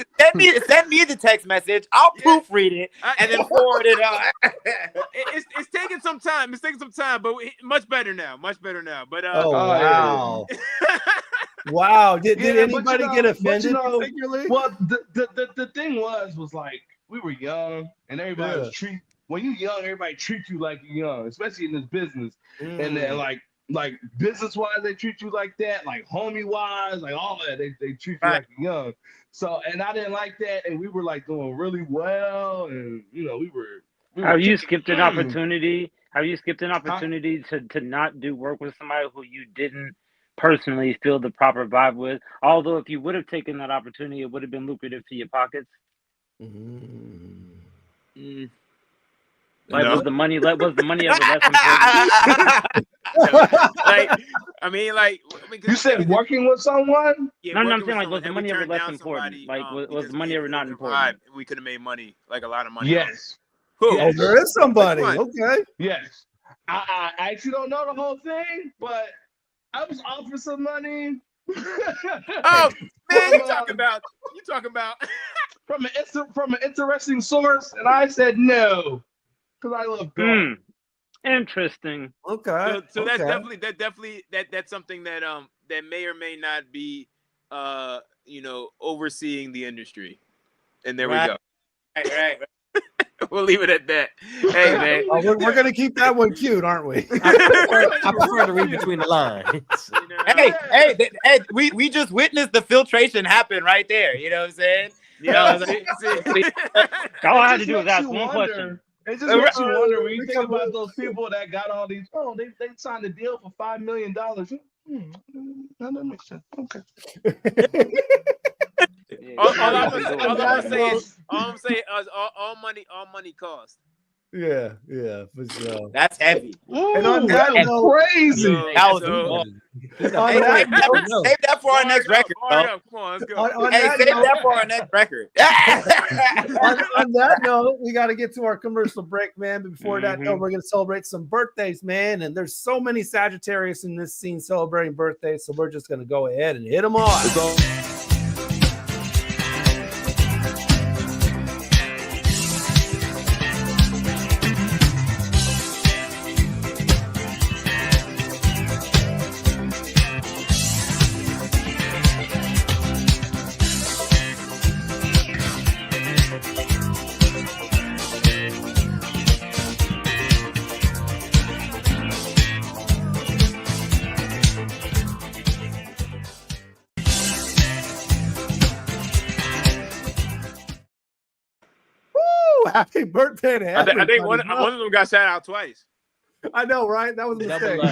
Send me the text message. I'll proofread it and then forward it out. It's taking some time. It's taking some time, but much better now. But wow. Wow. Did anybody get offended? Well, the thing was like we were young and everybody was when you're young, everybody treats you like you're young, especially in this business. And then like business wise, they treat you like that, like homie wise, like all that. They treat you like you're young. So and I didn't like that, and we were like doing really well, and you know, we were Have you skipped an opportunity? Have you skipped an opportunity to not do work with somebody who you didn't personally feel the proper vibe with? Although if you would have taken that opportunity, it would have been lucrative to your pockets. Like was the money ever less important? You said working with someone? Yeah, no, I'm saying like was the money ever less important? Like was the money ever not important? We could have made money, like a lot of money. Yes. Oh, there is somebody. Okay. Yes. I actually don't know the whole thing, but I was offered some money. Oh man, you talking about from an interesting source, and I said no because I love God. Interesting. Okay. So that's definitely that's something that that may or may not be overseeing the industry. And there we go. Right. We'll leave it at that. Hey man, we're gonna keep that one cute, aren't we? I prefer to read between the lines. Hey, we just witnessed the filtration happen right there. You know what I'm saying? Yeah. All I had to do was ask one question. It just makes you wonder when you think about those people that got all these. Oh, they signed a deal for $5 million. That makes sense. Okay. All I'm money costs. Yeah, for sure. That's heavy. And on that crazy. That was save that for our next record. Come on, let's go. Save that for our next record. on that note, we got to get to our commercial break, man. But before that, though, we're going to celebrate some birthdays, man. And there's so many Sagittarius in this scene celebrating birthdays, so we're just going to go ahead and hit them all. Happy birthday to everybody. I think one of them got shout out twice. I know, right? That was a mistake. But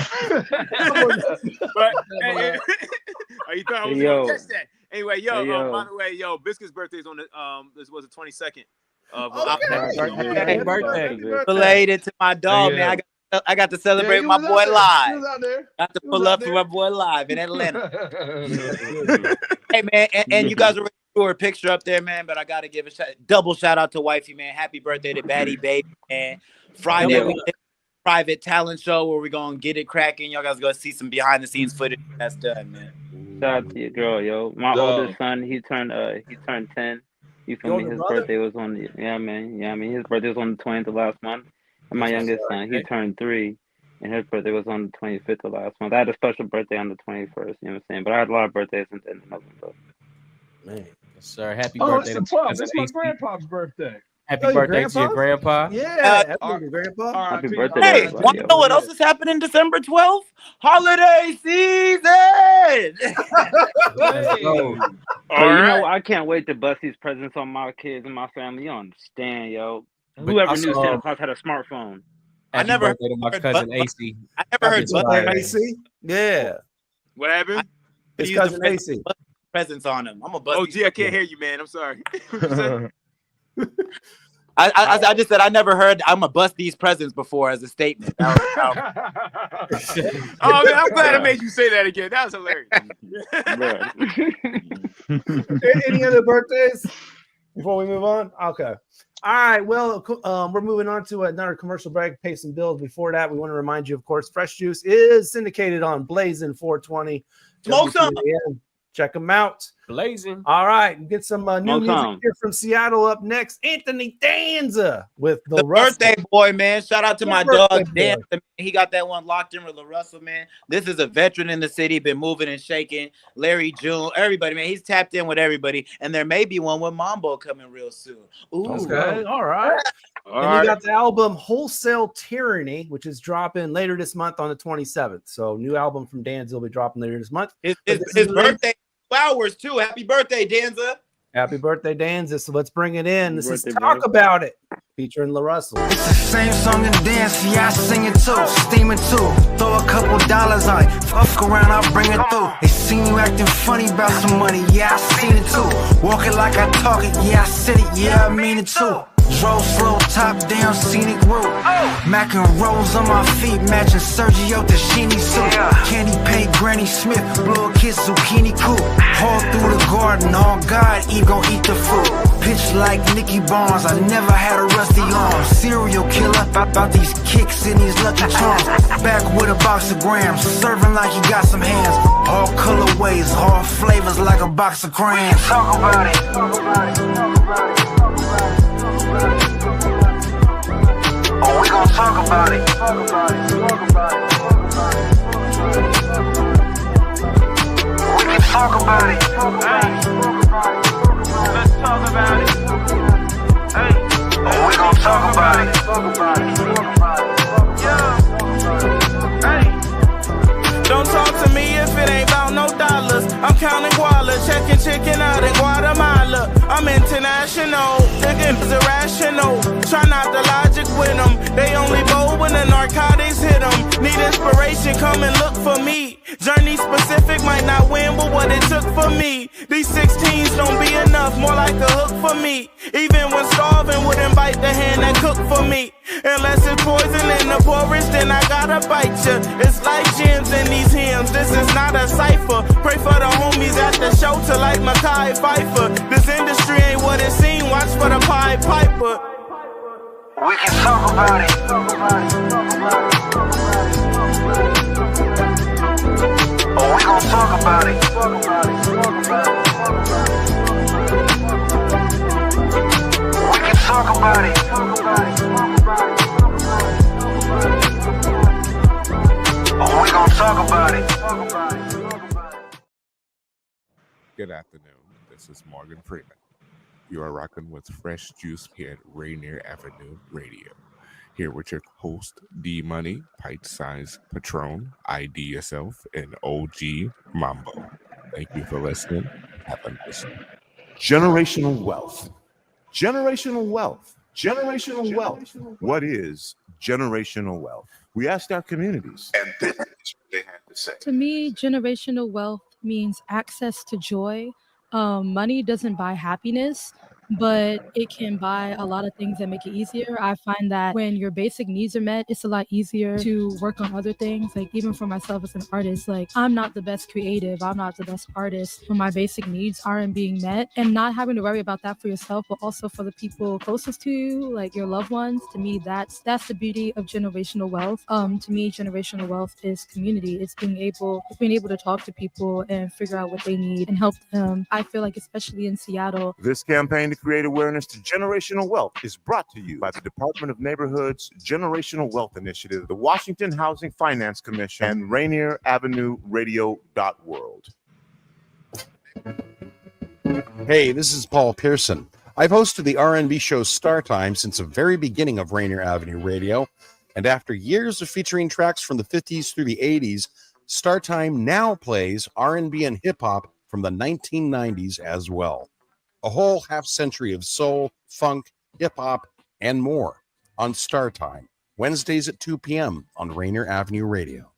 you thought I was gonna catch that? Anyway, by the way, Bizkit's birthday is on the this was the 22nd of Happy birthday. Related to my dog, man. I got to celebrate my boy live. Got to pull up for my boy live in Atlanta. Hey man, and you guys already threw a picture up there, man. But I gotta give a double shout out to wifey, man. Happy birthday to Batty Baby, man. Friday we did a private talent show where we're gonna get it cracking. Y'all guys gonna see some behind the scenes footage that's done, man. Shout out to your girl, yo. My oldest son, he turned 10. You feel me? His birthday was on the his birthday was on the 20th of last month. And my youngest son, he turned 3, and his birthday was on the 25th of last month. I had a special birthday on the 21st, you know what I'm saying? But I had a lot of birthdays in November. Man, sir, happy birthday. It's the 12th. It's my grandpa's birthday. Happy birthday to your grandpa. Yeah, happy grandpa. Happy birthday. Hey, want to know what else is happening December 12th? Holiday season! I can't wait to bust these presents on my kids and my family. You understand, yo. Whoever knew Santa Claus had a smartphone. I never birthday to my cousin AC. I never heard AC. Yeah. What happened? His cousin AC. Presents on him. I'm a bust. Oh, gee, I can't hear you, man. I'm sorry. I just said I never heard I'm a bust these presents before as a statement. Oh man, I'm glad I made you say that again. That was hilarious. Any other birthdays before we move on? Okay. All right. Well, we're moving on to another commercial break. Pay some bills. Before that, we want to remind you, of course, Fresh Juice is syndicated on Blazing 420. Smoke some. Check them out. Blazing. All right. Get some new music some. here from Seattle up next. Anthony Danza with the birthday boy, man. Shout out to my dog, Danza. He got that one locked in with La Russell, man. This is a veteran in the city, been moving and shaking. Larry June, everybody, man. He's tapped in with everybody. And there may be one with Mambo coming real soon. Ooh. Okay. All right. And you got the album Wholesale Tyranny, which is dropping later this month on the 27th. So new album from Danza will be dropping later this month. His birthday flowers too. Happy birthday, Danza. Happy birthday, Danza. So let's bring it in. This is Talk About It, featuring La Russell. It's the same song and dance, yeah, I sing it too. Steaming too. Throw a couple dollars on it. Fuck around, I'll bring it through. They seen you acting funny about some money, yeah, I seen it too. Walking like I talk it, yeah, I said it, yeah, I mean it too. Drove slow, top down, scenic route. Mac and rolls on my feet, matching Sergio Tashini suit. Candy paint, Granny Smith, blow a kiss, zucchini coupe. Haul through the garden, all God, Eve gon' eat the fruit. Pitch like Nicky Barnes, I never had a rusty arm. Serial killer, about these kicks in these lucky charms. Back with a box of grams, serving like you got some hands. All colorways, all flavors like a box of crayons. Talk about it, talk about it, talk about it, talk about it. Oh, we gon' talk about it. Talk about it. Talk about it. We can talk about it. Talk about it. Let's talk about it. Hey. Oh, we gon' talk about it. Talk about it. Talk about it. Yeah. Hey. Don't talk to me if it ain't about no dollars. I'm counting guala, checking chicken out in Guatemala. I'm international, niggas irrational. Try not to logic with them. They only bold when the narcotics hit them. Need inspiration, come and look for me. Journey specific might not win, but what it took for me. These 16s don't be enough, more like a hook for me. Even when starving, wouldn't bite the hand that cooked for me. Unless it's poison in the porridge, then I gotta bite ya. It's like gems in these hymns, this is not a cipher. Pray for the homies at the show to like Mackay Pfeiffer. This industry ain't what it seems, watch for the Pied Piper. We can talk about it. Talk about it. Talk about it. Oh, we gon' talk about it. Talk about it. Talk about it. We can talk about it. Talk about it. Talk about it. Oh, we gon' talk about it. Talk about it. Good afternoon. This is Morgan Freeman. You are rocking with Fresh Juice here at Rainier Avenue Radio. Here with your host, D Money, Pint Size Patron, ID Yourself, and OG Mambo. Thank you for listening. Have a nice day. Generational wealth. Generational wealth. Generational wealth. What is generational wealth? We asked our communities, and this is what they had to say. To me, generational wealth means access to joy. Money doesn't buy happiness, but it can buy a lot of things that make it easier. I find that when your basic needs are met, it's a lot easier to work on other things. Like even for myself as an artist, like I'm not the best creative, I'm not the best artist when my basic needs aren't being met, and not having to worry about that for yourself, but also for the people closest to you, like your loved ones. To me, that's the beauty of generational wealth. To me, generational wealth is community. It's being able to talk to people and figure out what they need and help them. I feel like especially in Seattle, This campaign to create awareness to generational wealth is brought to you by the Department of Neighborhood's Generational Wealth Initiative, the Washington Housing Finance Commission, and Rainier Avenue Radio World. Hey, this is Paul Pearson. I've hosted the R&B show Star Time since the very beginning of Rainier Avenue Radio, and after years of featuring tracks from the 50s through the 80s, Star Time now plays R&B and hip-hop from the 1990s as well. A whole half century of soul, funk, hip-hop, and more on Star Time, Wednesdays at 2 p.m. on Rainier Avenue Radio.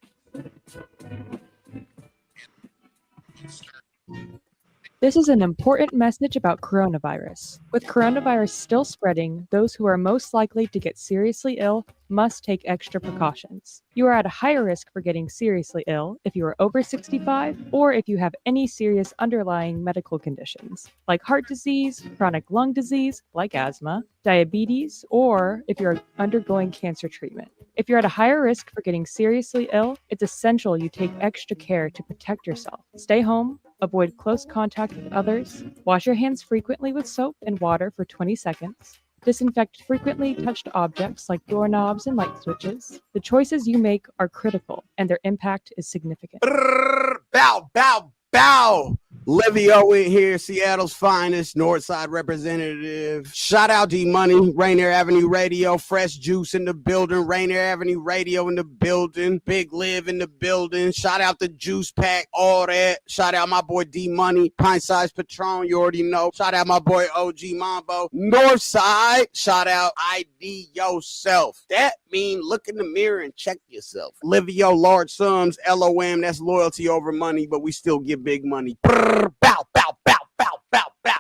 This is an important message about coronavirus. With coronavirus still spreading, those who are most likely to get seriously ill must take extra precautions. You are at a higher risk for getting seriously ill if you are over 65 or if you have any serious underlying medical conditions, like heart disease, chronic lung disease, like asthma, diabetes, or if you're undergoing cancer treatment. If you're at a higher risk for getting seriously ill, it's essential you take extra care to protect yourself. Stay home, avoid close contact with others, wash your hands frequently with soap and water for 20 seconds, disinfect frequently touched objects like doorknobs and light switches. The choices you make are critical, and their impact is significant. Bow, bow, bow. Livio in here, Seattle's finest Northside representative. Shout out D-Money, Rainier Avenue Radio, Fresh Juice in the building, Rainier Avenue Radio in the building, Big Liv in the building. Shout out the Juice Pack, all that. Shout out my boy D-Money, Pint Size Patron, you already know. Shout out my boy OG Mambo, Northside. Shout out IDYourself. That mean look in the mirror and check yourself. Livio, large sums, LOM, that's loyalty over money, but we still get big money. Bow, bow, bow, bow, bow, bow.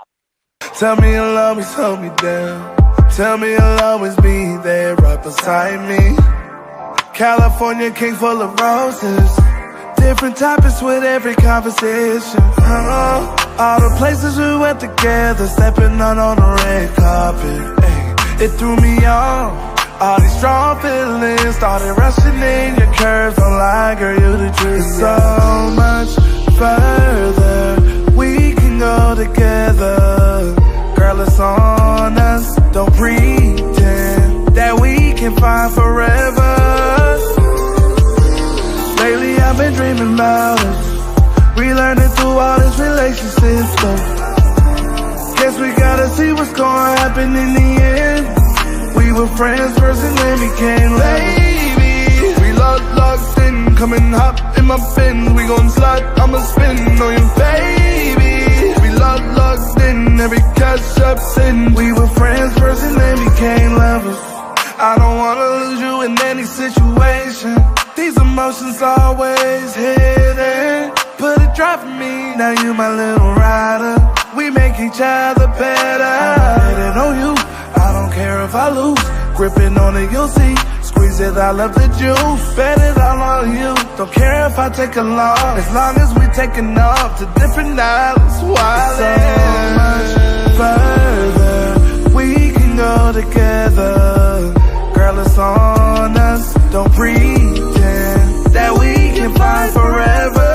Tell me you'll always hold me down. Tell me you'll always be there right beside me. California king full of roses. Different topics with every conversation. All the places we went together, stepping on the red carpet. Ay, it threw me on. All these strong feelings started rushing in. Your curves don't lie, girl, you the truth. It's so much further we can go together. Girl, it's on us. Don't pretend that we can find forever. Lately I've been dreaming about us. We learning through all this relationship stuff. Guess we gotta see what's gonna happen in the end. We were friends first and then became baby. We locked in, come and hop in my Benz. We gon' slide, I'ma spin on you, baby. We locked in, every catch up sin. We were friends first and then became lovers. I don't wanna lose you in any situation. These emotions always hidden. Put a drop in me, now you my little rider. We make each other better. I'm betting on you, I don't care if I lose. Gripping on it, you'll see. Squeeze it, I love the juice. Bet it all on you. Don't care if I take a loss, as long as we taking off to different islands. Wild so much further we can go together. Girl, it's on us. Don't pretend that we can find forever.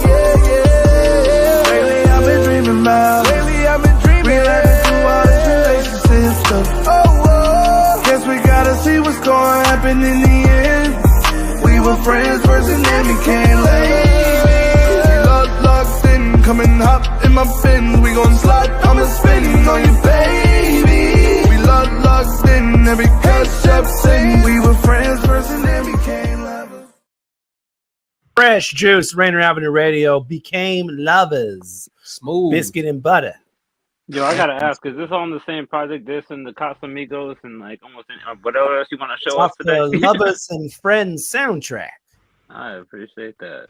Yeah, yeah. Lately I've been dreaming about. Lately I've been dreaming. We learning through all this relationship stuff. Oh, guess we gotta see what's gonna happen in the end. We were friends first and then became ladies. We locked in, come and hop in my Benz. We gon' slide, I'ma spin on you, baby. We locked in, every catch up sin. We were friends first and then became lovers. Fresh Juice, Rainier Avenue Radio, became lovers. Smooth. Bizkit-N-Butta. Yo, I gotta ask, is this on the same project, this and the Casamigos and like almost whatever else you want to show us Off today? the Lovers and Friends soundtrack. I appreciate that.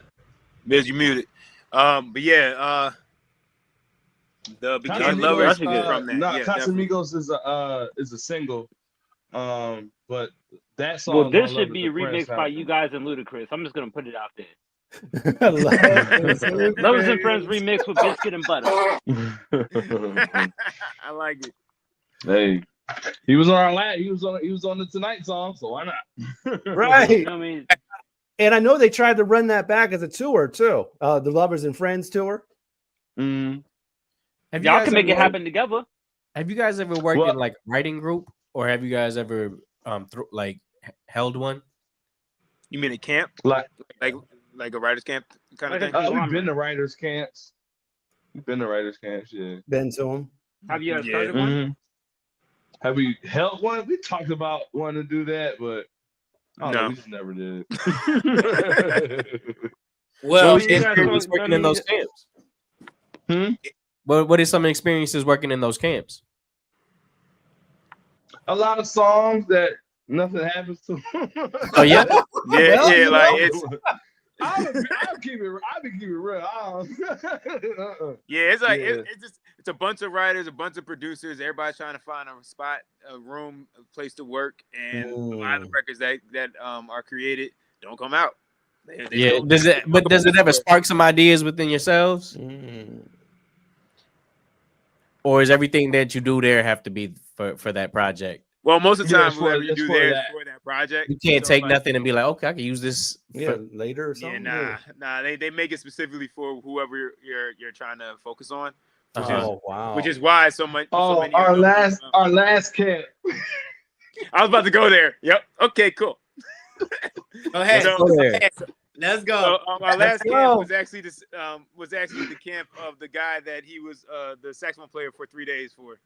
Biz, you muted. But yeah, the beginning lovers from that. No, Yeah, Casamigos is a single. But that song. Well, this should be remixed by you guys and Ludacris. I'm just gonna put it out there. Lovers and Friends remix with Bizkit-N-Butta. I like it. Hey, he was on our he was on the Tonight song, so why not? Right. I mean, and I know they tried to run that back as a tour too. The Lovers and Friends tour. Mm. Y'all can make it happen together. Have you guys ever worked in like writing group, or have you guys ever held one? You mean a camp? Like a writer's camp kind of thing? We've been to writers' camps. We've been to writers' camps, yeah. Been to them. Have you ever started one? Have we held one? We talked about wanting to do that, but no, we just never did. Well, experience working in those camps. What is some experiences working in those camps? a lot of songs that nothing happens to. Oh yeah, yeah. Like it's. I'll keep it real. Yeah, it's like it's a bunch of writers, a bunch of producers. Everybody's trying to find a spot, a room, a place to work, and a lot of the records that are created don't come out. They does it ever spark some ideas within yourselves, or is everything that you do there have to be for that project? Well, most of the time, whatever you do there for that project, you can't take nothing and be like, okay, I can use this later or something. Yeah, nah. They make it specifically for whoever you're trying to focus on. Which is why so many. Our last camp. I was about to go there. Yep. Okay. Cool. Go ahead. Let's go. So, our last camp was actually the camp of the guy that he was the saxophone player for 3 days for.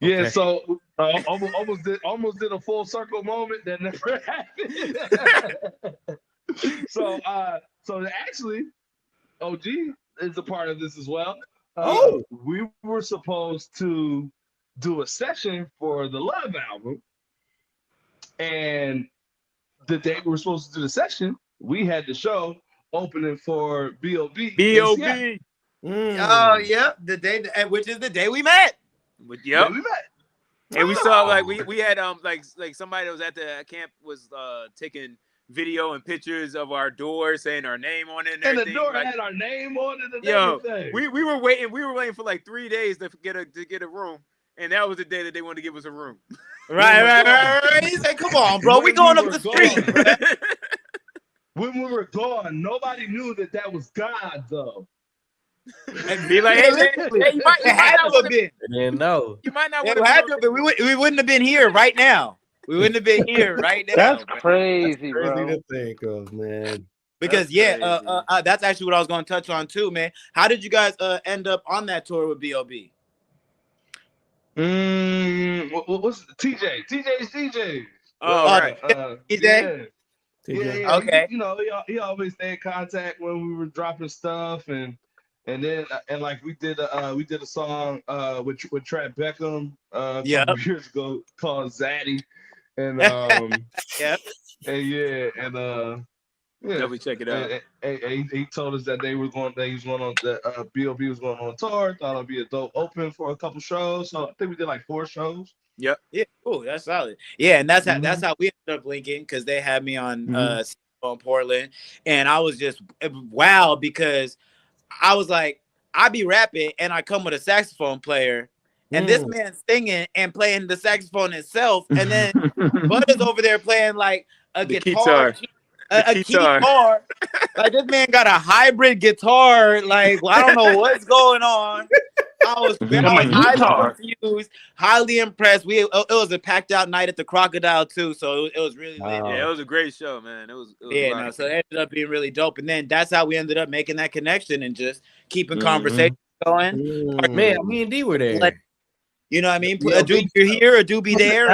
Yeah, so almost did a full circle moment that never happened. so actually, OG is a part of this as well. We were supposed to do a session for the Love album, and the day we were supposed to do the session, we had the show opening for B.O.B. B.O.B. Oh, yeah, the day, which is the day we met. Yep. And we saw like we had like somebody that was at the camp was taking video and pictures of our door saying our name on it and the door had our name on it and everything. We were waiting for like 3 days to get a room, and that was the day that they wanted to give us a room. Right. He said, "Come on, bro, we going up the street." When we were gone, nobody knew that was God though. And be like, hey, you might not have been. No. You might not have been. We wouldn't have been here right now. We wouldn't have been here right now. That's crazy, That's crazy bro. to think of, man. Because that's actually what I was going to touch on too, man. How did you guys end up on that tour with B.O.B.? What's TJ? TJ's DJ. Oh, right. TJ. Yeah. Okay. He always stayed in contact when we were dropping stuff, and then like we did a song with Trap Beckham a couple years ago called Zaddy, and definitely check it out. And he told us that he was going on that B.O.B. was going on tour. Thought it'd be a dope open for a couple shows. So I think we did like 4 shows. Yep. Yeah. Cool. That's solid. Yeah, and that's how we ended up linking, because they had me on on Portland, and I was just wow, because I was like, I be rapping and I come with a saxophone player, and this man's singing and playing the saxophone itself, and then Butta's over there playing like a guitar. A guitar. Like, this man got a hybrid guitar. Like, I don't know what's going on. I was highly confused, highly impressed. It was a packed out night at the Crocodile too, so it was really lit. Yeah, it was a great show, man. It was so it ended up being really dope. And then that's how we ended up making that connection and just keeping conversation going. Man, me and D were there. Like, you know what I mean? A Doobie here, a Doobie there.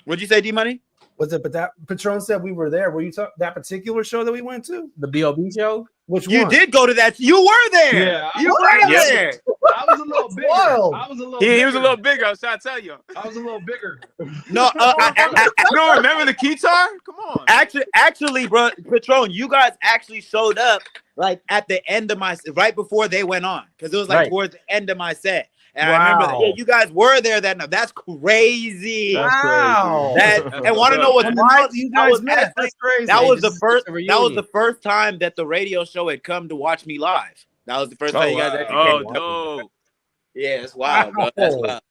What'd you say, D Money? Was it? But that Patron said we were there. Were you talking that particular show that we went to? The B.O.B. show? Which you one? did go to that? You were there. Yeah, you were there. I was a little bigger. I was a little. He was a little bigger. I was trying to tell you. I was a little bigger. No, you don't remember the guitar? Come on. Actually, bro, Patron, you guys actually showed up like at the end of my right before they went on, because it was like towards the end of my set. And I remember that, you guys were there that night. That's crazy. Wow. And want to know what's wild? That was the first time that the radio show had come to watch me live. That was the first time you guys actually came. No. Yeah, it's wild, bro. That's wild.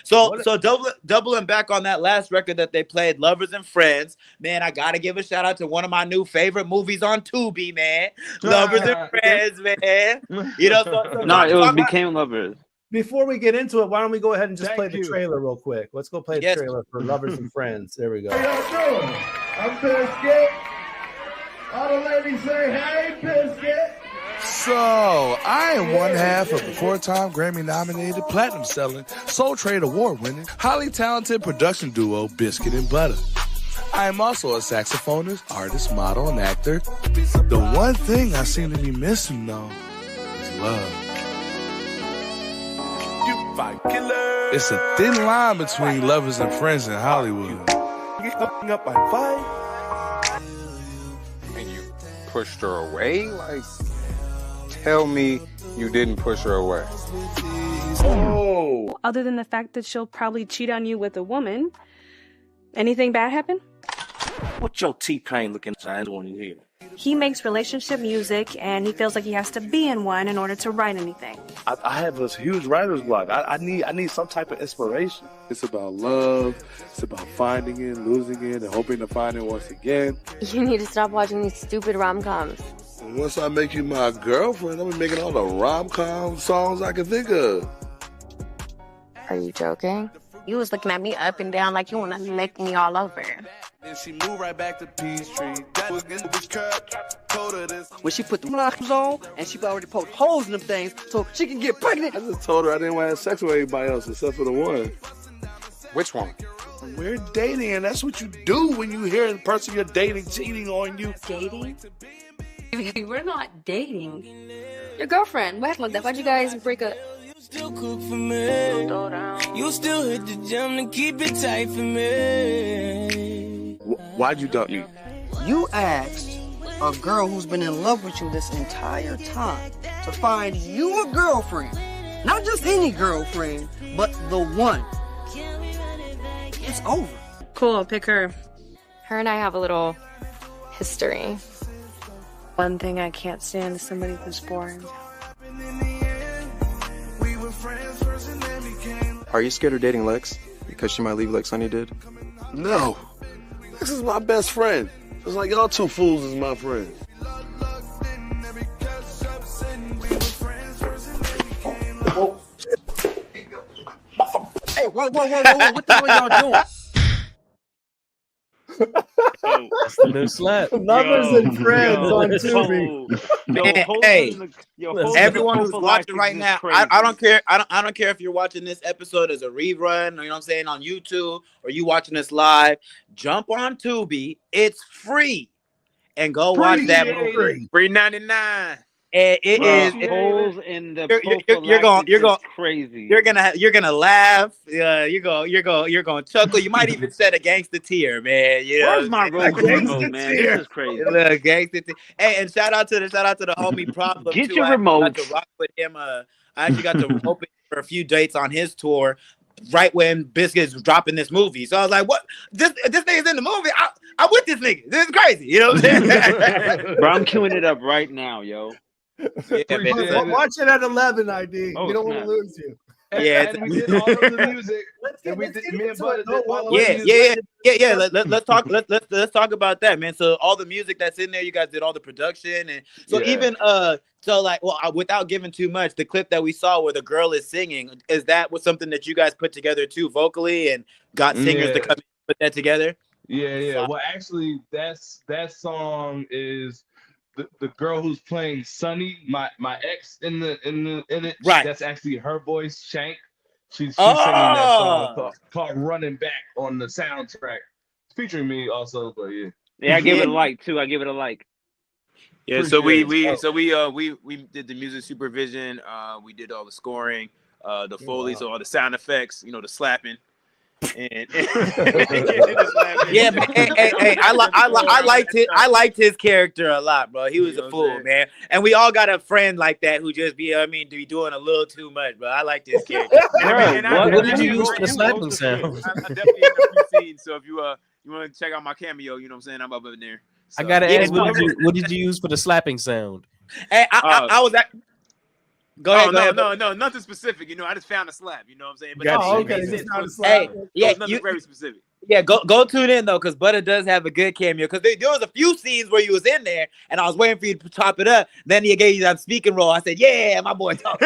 So doubling back on that last record that they played, Lovers and Friends, man, I gotta give a shout out to one of my new favorite movies on Tubi, man. Lovers and Friends, man. You know, it became Lovers. Before we get into it, why don't we go ahead and just play the trailer real quick? Let's go play the trailer for Lovers and Friends. There we go. How y'all doing? I'm Bizkit. All the ladies say, hey, Bizkit. So, I am one half of the 4-time Grammy-nominated, platinum-selling, Soul Trade Award-winning, highly talented production duo Bizkit-N-Butta. I am also a saxophonist, artist, model, and actor. The one thing I seem to be missing, though, is love. You fight killer. It's a thin line between lovers and friends in Hollywood. Get up by fight. And you pushed her away? Like, tell me you didn't push her away. Oh. Other than the fact that she'll probably cheat on you with a woman, anything bad happen? What your T-Pain looking signs want to hear? He makes relationship music, and he feels like he has to be in one in order to write anything. I have a huge writer's block. I need some type of inspiration. It's about love. It's about finding it, losing it, and hoping to find it once again. You need to stop watching these stupid rom-coms. And once I make you my girlfriend, I'm making all the rom-com songs I can think of. Are you joking? You was looking at me up and down like you want to lick me all over. Then she moved right back to Peachtree. When she put the blocks on, and she already poked holes in them things so she can get pregnant. I just told her I didn't want to have sex with anybody else except for the one. Which one? We're dating, and that's what you do when you hear the person you're dating cheating on you. Dating? We're not dating. Your girlfriend. What happened like that? Why'd you guys break up? Still cook for me. You still hit the gym to keep it tight for me. Why'd you dump me? You asked a girl who's been in love with you this entire time to find you a girlfriend. Not just any girlfriend, but the one. It's over. Cool, pick her. Her and I have a little history. One thing I can't stand is somebody who's boring. Are you scared of dating Lex? Because she might leave like Sonny did? No. This is my best friend. It's like y'all two fools is my friends. Hey, whoa, what the hell are y'all doing? That's the new slap. Lovers and friends on Tubi. Hey, everyone who's watching right now, I don't care. I don't care if you're watching this episode as a rerun, or, you know what I'm saying, on YouTube, or you watching this live. Jump on Tubi. It's free, and go watch that movie. Free 99. And it is holes in the you're going crazy. You're gonna laugh. You're gonna chuckle. You might even shed a gangster tear, man. You know, Where's my road, man? This is crazy. Gangster tear. Hey, and shout out to the homie Problem. Get too. your I remote. got to rock with him. I actually got to open for a few dates on his tour. Right when Bizkit was dropping this movie, so I was like, "What? This nigga's in the movie? I'm with this nigga. This is crazy." You know what I'm saying? Bro, I'm queuing it up right now, yo. Yeah, man, Watch it at 11, ID. Oh, we don't want to lose you. Yeah, and we did all of the music. And we did me and Butta did all of the music. Yeah. Let's talk about that, man. So all the music that's in there, you guys did all the production, and so even without giving too much, the clip that we saw where the girl is singing, is that was something that you guys put together too vocally and got singers to come and put that together? Yeah. Well, actually, that song is the girl who's playing Sunny, my ex in it. Right. That's actually her voice, Shank. She's singing that song called "Running Back" on the soundtrack. It's featuring me also, but yeah. Yeah, I give it a like too. I give it a like. Yeah, so we did the music supervision. We did all the scoring, the Foley, so all the sound effects. You know, the slapping. And yeah, but hey, I liked his character a lot, bro. He was a fool, man. And we all got a friend like that who just be doing a little too much, bro. I liked his character. What did you use for the slapping sound? I definitely in a few scenes. So if you want to check out my cameo, you know what I'm saying, I'm up in there. So. I gotta ask, what did you use for the slapping sound? Hey, I was at. Go ahead. No, nothing specific. You know, I just found a slap. You know what I'm saying? But It's not a slap. Hey, nothing very specific. Yeah, go tune in though, because Butta does have a good cameo. Because there was a few scenes where you was in there, and I was waiting for you to top it up. Then he gave you that speaking role. I said, "Yeah, my boy." I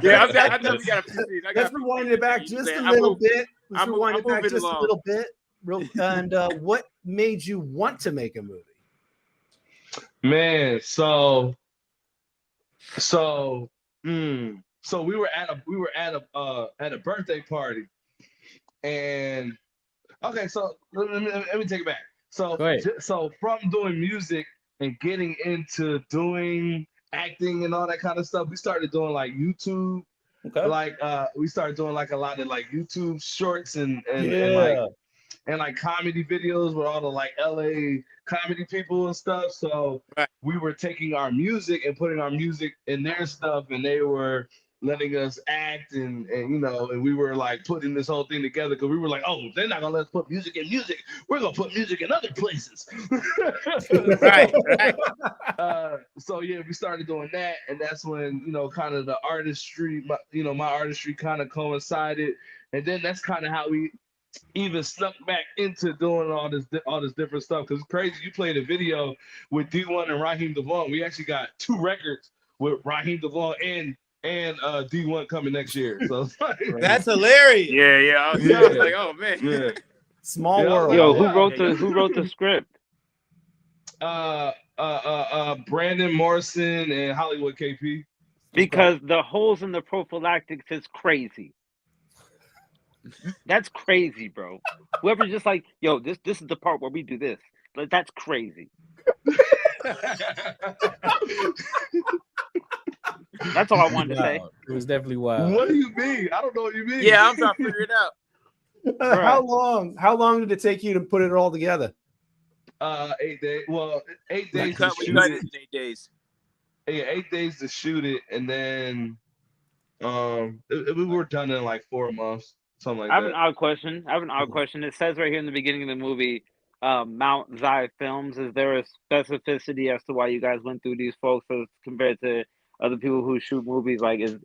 definitely got a few scenes. Let's rewind it back just a little bit. Let's rewind it back just a little bit. And what made you want to make a movie? Man, so we were at a birthday party, and okay, so let me take it back. So from doing music and getting into doing acting and all that kind of stuff, we started doing like YouTube Okay. Like we started doing like a lot of like YouTube shorts and like comedy videos with all the like LA comedy people and stuff. So we were taking our music and putting our music in their stuff, and they were letting us act and you know, and we were like putting this whole thing together because we were like, oh, they're not gonna let us put music in music. We're gonna put music in other places. Right. So yeah, we started doing that, and that's when, you know, kind of the artistry, my artistry kind of coincided, and then that's kind of how we even snuck back into doing all this different stuff. Because it's crazy, you played a video with D1 and Raheem DeVaughn. We actually got 2 records with Raheem DeVaughn and D1 coming next year. So that's hilarious. Yeah. I was like, oh man. Yeah. Small world. Yo, who wrote the script? Brandon Morrison and Hollywood KP. Because the holes in the prophylactics is crazy. That's crazy, bro. Whoever's just like, yo, this is the part where we do this. Like, that's crazy. That's all I wanted to say. It was definitely wild. What do you mean? I don't know what you mean. Yeah, I'm trying to figure it out. How long did it take you to put it all together? 8 days. Well, 8 days. We cut it in 8 days. Yeah, 8 days to shoot it, and then we were done in like 4 months, something like that. I have an odd question. It says right here in the beginning of the movie, Mount Zion Films. Is there a specificity as to why you guys went through these folks as compared to other people who shoot movies?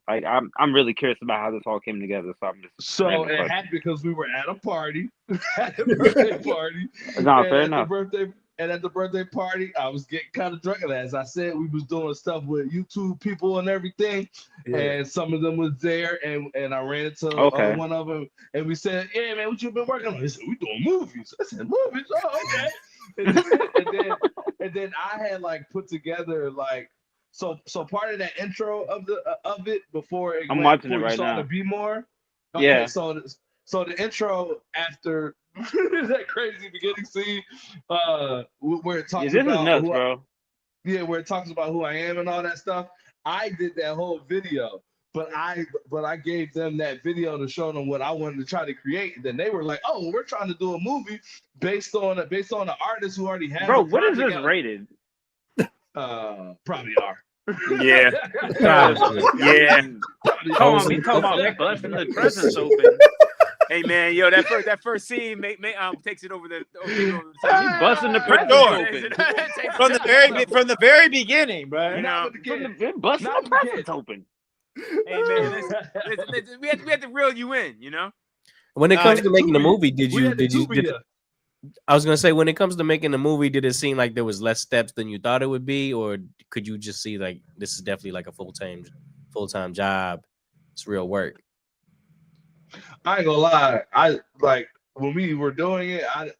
I'm really curious about how this all came together. So I'm just it happened because we were at a party, at a birthday party. No, fair enough. At the birthday party, I was getting kind of drunk. And as I said, we was doing stuff with YouTube people and everything, and some of them was there, and I ran into one of them, and we said, "Yeah, man, what you been working on?" He said, "We doing movies." I said, "Movies? Oh, okay." and then I had like put together like. So part of that intro of it before it I'm watching it right now. now. To be more, okay, yeah. So the intro after that crazy beginning scene, where it talks about this is nuts, bro. Where it talks about who I am and all that stuff. I did that whole video, but I gave them that video to show them what I wanted to try to create. And then they were like, "Oh, we're trying to do a movie based on an artist who already has." Bro, what is this rated? Probably R. Yeah. Yeah. Come on, we talking about busting the presents open. Hey man, yo, that first scene takes it over the top. Busting the presents open from the very beginning, bro. You know, busting the presents open. Hey man, listen, we had to reel you in, you know. When it comes to making the movie, I was gonna say, when it comes to making the movie, did it seem like there was less steps than you thought it would be, or could you just see like this is definitely like a full-time job? It's real work. I ain't gonna lie. I like when we were doing it. I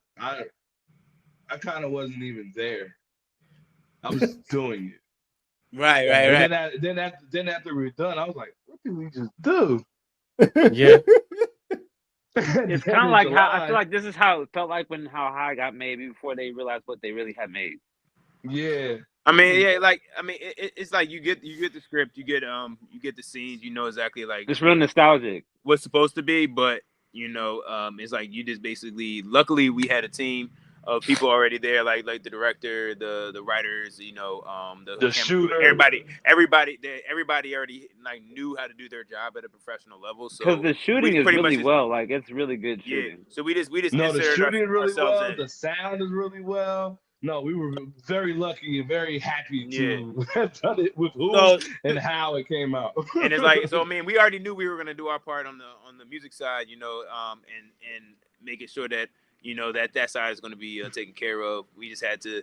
kind of wasn't even there. I was doing it. Right. Then after we were done, I was like, "What did we just do?" Yeah. It's kind of like how I feel like this is how it felt like when How High got made before they realized what they really had made. Yeah. I mean, it's like you get the script, you get the scenes, you know exactly like it's real nostalgic. What's supposed to be, but you know, it's like you just basically. Luckily, we had a team of people already there, like the director, the writers, you know, the shooter, everybody already like knew how to do their job at a professional level. So because the shooting is really well, like it's really good shooting. Yeah. So we just no, the shooting really well. In. The sound is really well. No, we were very lucky and very happy to have done it with who and how it came out. And it's like, so I mean, we already knew we were gonna do our part on the music side, you know, and making sure that you know that side is gonna be taken care of. We just had to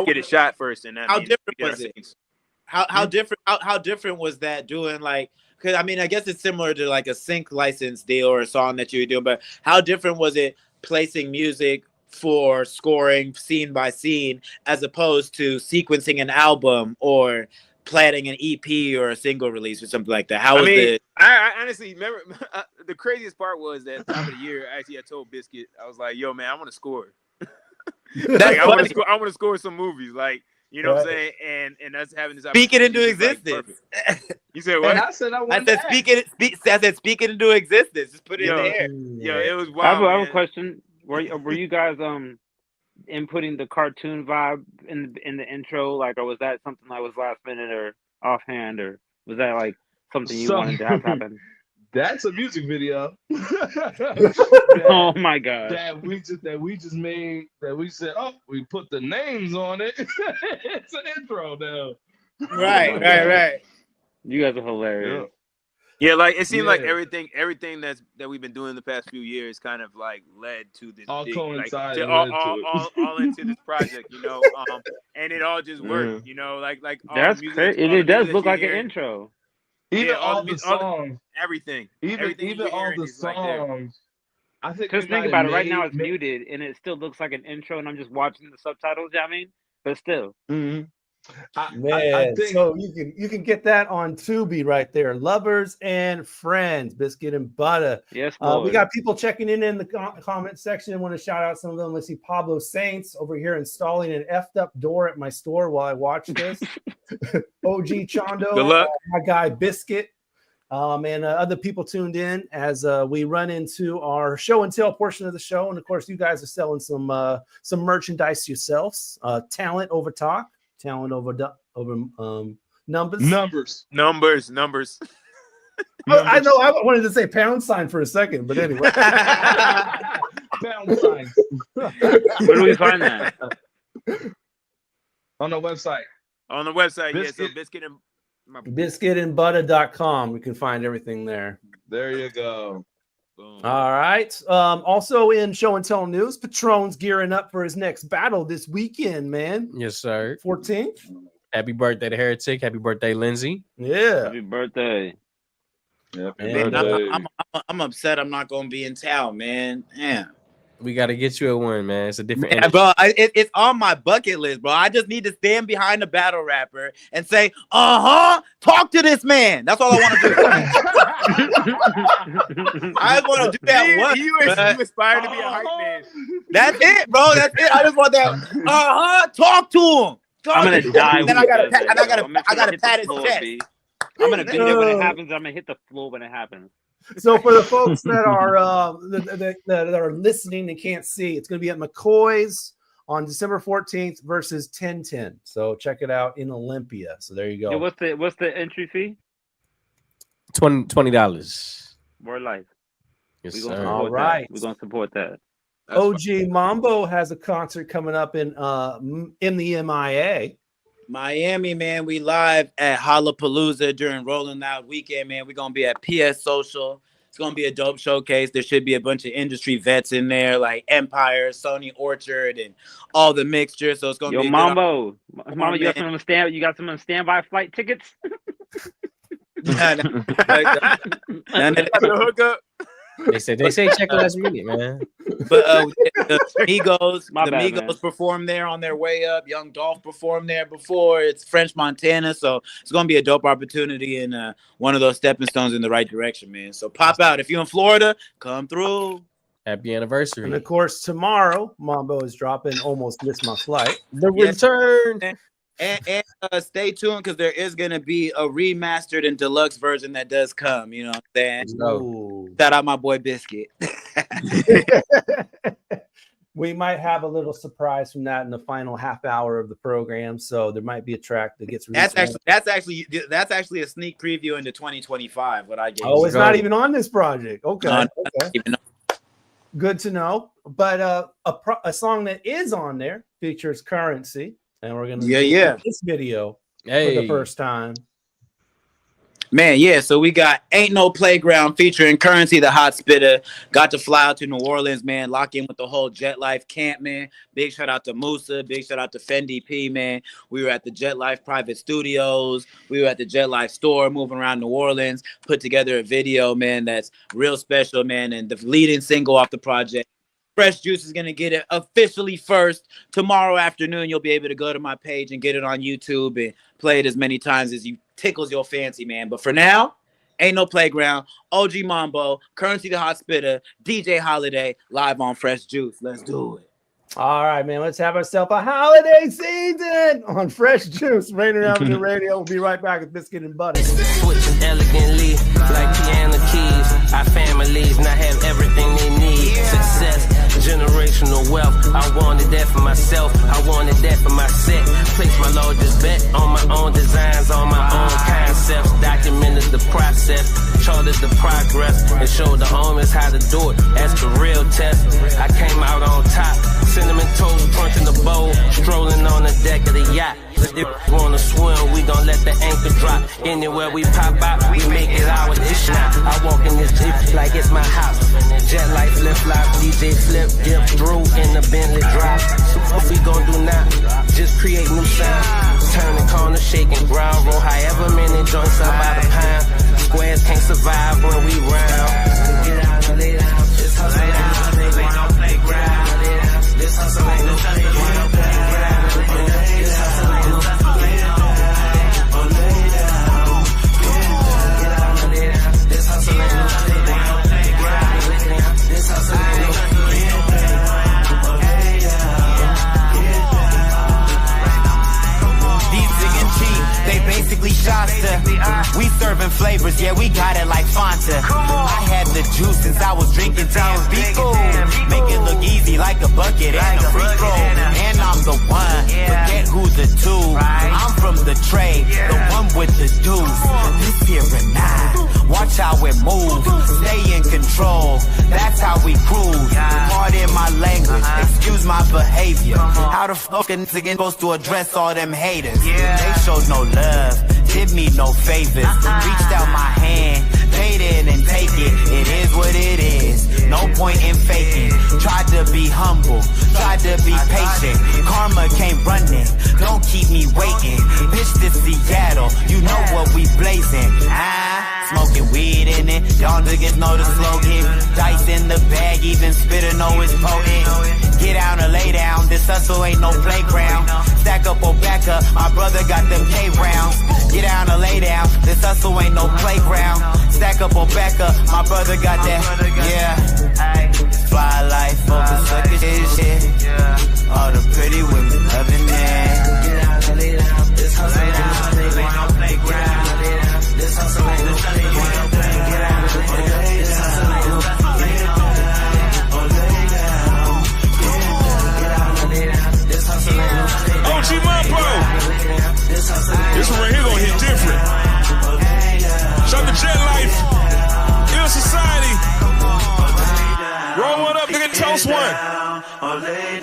get it shot first, and how different was it? How different was that doing like? Because I mean, I guess it's similar to like a sync license deal or a song that you were doing, but how different was it placing music for scoring scene by scene as opposed to sequencing an album or planning an EP or a single release or something like that? How was it? I honestly remember the craziest part was that time of the year. Actually, I told Bizkit, I was like, "Yo, man, I want to score. I want to score some movies. Like, You know what I'm saying? And us having this Speak it into opportunity is, existence. Like, you said what? And I said I said speak it into existence. Just put it in the air. Yo, it was I wild. have a question. Were you guys inputting the cartoon vibe in the intro, like, or was that something that was last minute or offhand, or was that like something you wanted to have happen? That's a music video. Oh my god! That we just made. That we said, oh, we put the names on it. It's an intro now. Right. You guys are hilarious. Yeah, like it seemed like everything that we've been doing the past few years kind of like led to this all big, coincided, all into this project, you know. And it all just worked, you know, like all that's the music, crazy. It does look like an intro. Even all the songs, everything, even all the songs. I think because think about it. Right now it's muted, and it still looks like an intro, and I'm just watching the subtitles. You know what I mean, but still. Mm-hmm. Man, so you can get that on Tubi right there. Lovers and Friends, Bizkit-N-Butta. Yes, we got people checking in the comment section. I want to shout out some of them. Let's see, Pablo Saints over here installing an effed up door at my store while I watch this. OG Chondo, good luck. My guy Biscuit, and other people tuned in as we run into our show and tell portion of the show. And of course, you guys are selling some merchandise yourselves. Talent over talk. Talent over numbers. Numbers. I know. I wanted to say pound sign for a second, but anyway. Pound sign. Where do we find that? On the website. On the website, Biscuit. Yeah. So Bizkit-N-Butta.com. We can find everything there. There you go. Boom. All right. Also in show and tell news, Patron's gearing up for his next battle this weekend, man. Yes, sir. 14th. Happy birthday to Heretic. Happy birthday, Lindsay. Yeah. Happy birthday. I'm upset I'm not going to be in town, man. Damn. We got to get you a one, man. It's a different Yeah, bro, it's on my bucket list, bro. I just need to stand behind a battle rapper and say, talk to this man. That's all I want to do. I just want to do that once. You aspire to be a hype man. That's it, bro. That's it. I just want that. Talk to him. I'm gonna die. Then I gotta pat his chest. I'm gonna be there when it happens. I'm gonna hit the floor when it happens. So for the folks that are that are listening and can't see, it's going to be at McCoy's on December 14th versus 1010. So check it out in Olympia. So there you go. Yeah, what's the entry fee? $20. More life. Yes, We're gonna sir. All right. We're gonna support that. OG Mambo has a concert coming up in the MIA. Miami, man, we live at Hollapalooza during Rolling Loud weekend, man. We're gonna be at PS Social. It's gonna be a dope showcase. There should be a bunch of industry vets in there, like Empire, Sony Orchard, and all the mixture. So it's gonna be Mambo. Mambo, you got some on standby flight tickets? Hookup. They say check last minute, man. But the Migos performed there on their way up. Young Dolph performed there before. It's French Montana, so it's gonna be a dope opportunity and one of those stepping stones in the right direction, man. So pop out if you're in Florida, come through. Happy anniversary. And of course, tomorrow Mambo is dropping Almost Missed My Flight. The return. And stay tuned because there is going to be a remastered and deluxe version that does come. You know what I'm saying? Shout out my boy Biscuit. We might have a little surprise from that in the final half hour of the program. So there might be a track that gets released. That's actually a sneak preview into 2025. What I gave. Oh, it's not even on this project. Okay. Okay. Good to know. But a song that is on there features Currency. And we're gonna this video for the first time. Man, yeah. So we got Ain't No Playground featuring Currency, the hot spitter. Got to fly out to New Orleans, man. Lock in with the whole Jet Life camp, man. Big shout out to Musa. Big shout out to Fendi P, man. We were at the Jet Life private studios. We were at the Jet Life store, moving around New Orleans. Put together a video, man. That's real special, man. And the leading single off the project. Fresh Juice is going to get it officially first. Tomorrow afternoon, you'll be able to go to my page and get it on YouTube and play it as many times as you tickles your fancy, man. But for now, Ain't No Playground, OG Mambo, Currency the Hot Spitter, DJ Holiday, live on Fresh Juice. Let's do it. All right, man. Let's have ourselves a holiday season on Fresh Juice, Rainier Avenue Radio. We'll be right back with Bizkit-N-Butta. Switching elegantly like piano keys. Our families now have everything they need. Success, generational wealth. I wanted that for myself. I wanted that for my set. Place my largest bet on my own designs, on my own concepts. Documented the process, charted the progress, and showed the owners how to do it. That's the real test. I came out on top. Cinnamon toast crunch in the bowl, strolling on the deck of the yacht. If you wanna swim, we gon' let the anchor drop. Anywhere we pop out, we make it our dish now. I walk in this Jeep like it's my house. Jet light flip flop, DJ flip, dip through in the Bentley drive. So what we gon' do now? Just create new sounds. Turn the corner, shaking ground, roll however many joints up by the pound. Squares can't survive when we round. Get out and lay down, just hustle down, ain't no playground. This hustle ain't no playground. This hustle ain't no playground. Oh, lay down. Get out and lay down. This hustle ain't no playground. This hustle ain't no playground. Oh, lay down. These big and cheap, they basically Shasta. We serving flavors, yeah, we got it like Fanta. I had the juice since I was drinking Tampico. Make it look easy like a bucket and a free throw. And I'm the one, forget who the two. I'm from the trade, the one with the deuce. This here and now, watch how it moves. Stay in control, that's how we cruise. Pardon my language, excuse my behavior. How the fuck a nigga supposed to address all them haters? They showed no love, did me no favors. Reached out my hand, paid it and take it. It is what it is, no point in faking. Tried to be humble, tried to be patient. Karma came running, don't keep me waiting. Bitch, this Seattle, you know what we blazing. Smoking weed in it, y'all niggas know the slogan. Dice in the bag, even spitter know it's potent. Get down or lay down, this hustle ain't no playground. Stack up or back up, my brother got them K rounds. Get down or lay down, this hustle ain't no playground. Stack up or back up, my brother got that, yeah. Fly life, focus like it is shit. All the pretty women loving it. Get down or lay down, this hustle ain't no playground. This hustle ain't no playground. Get down or lay down, this hustle ain't no playground. OG Mambo. This one right here gonna hit different. Shout to Jet Life, Ill Society. Roll one up, nigga, toast one.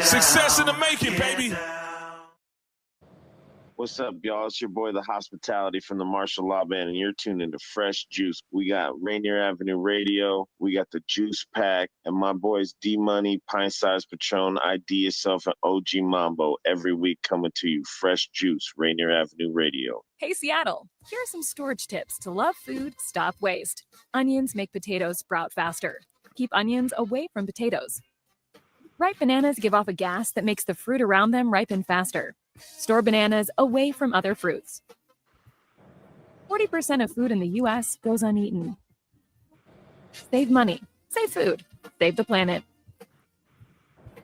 Success in the making, baby. What's up, y'all? It's your boy, The Hospitality from the Martial Law Band, and you're tuned into Fresh Juice. We got Rainier Avenue Radio, we got the Juice Pack, and my boys D-Money, Pint Size Patron, IDYourself, and OG Mambo every week coming to you. Fresh Juice, Rainier Avenue Radio. Hey, Seattle. Here are some storage tips to love food, stop waste. Onions make potatoes sprout faster. Keep onions away from potatoes. Ripe bananas give off a gas that makes the fruit around them ripen faster. Store bananas away from other fruits. 40% of food in the U.S. goes uneaten. Save money, save food, save the planet.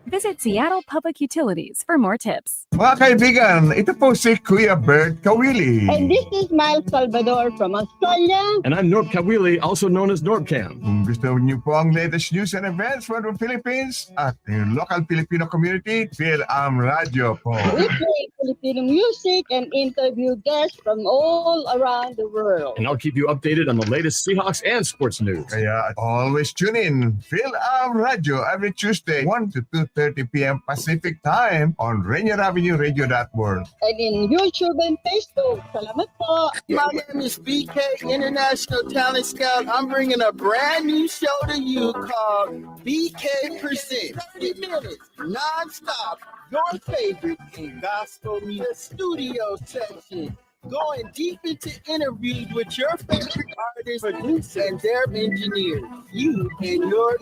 Visit Seattle Public Utilities for more tips. Mga kaibigan, ito po si Kuya Bert Kawili. And this is Miles Salvador from Australia. And I'm Norb Kawili, also known as Norbcam. Kung gusto niyo po ang latest news and events from the Philippines at the local Filipino community, Phil Radio po. We play Filipino music and interview guests from all around the world. And I'll keep you updated on the latest Seahawks and sports news. Kaya always tune in, Phil Radio, every Tuesday, 1 to 2:30 p.m. Pacific Time on Rainier Avenue Radio.org. And in YouTube and Facebook. Salamat po. My name is BK, International Talent Scout. I'm bringing a brand new show to you called BK Presents. 30 minutes, non-stop, your favorite in gospel music studio section. Going deep into interviews with your favorite artists, producers, and their engineers. You and your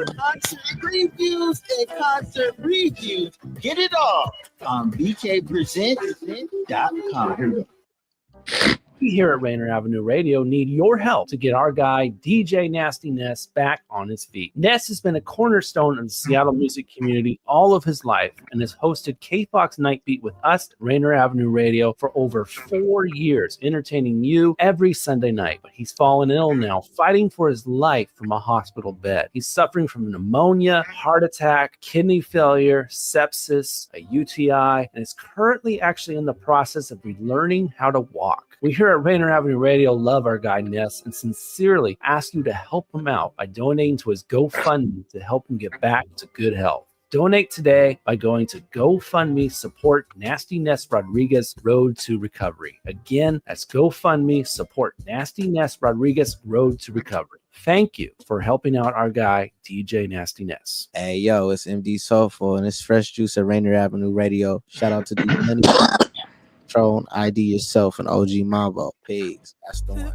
concert previews and concert reviews. Get it all on bkpresents.com. We here at Rainier Avenue Radio need your help to get our guy DJ Nasty Ness back on his feet. Ness has been a cornerstone of the Seattle music community all of his life and has hosted K-Fox Nightbeat with us at Rainier Avenue Radio for over 4 years, entertaining you every Sunday night. But he's fallen ill now, fighting for his life from a hospital bed. He's suffering from pneumonia, heart attack, kidney failure, sepsis, a UTI, and is currently actually in the process of relearning how to walk. We here at Rainier Avenue Radio love our guy Ness and sincerely ask you to help him out by donating to his GoFundMe to help him get back to good health. Donate today by going to GoFundMe, support Nasty Ness Rodriguez Road to Recovery. Again, that's GoFundMe, support Nasty Ness Rodriguez Road to Recovery. Thank you for helping out our guy, DJ Nasty Ness. Hey, yo, it's MD Soulful, and it's Fresh Juice at Rainier Avenue Radio. Shout out to D-Money, Patron, ID Yourself, and OG Mambo. Pigs, that's the one.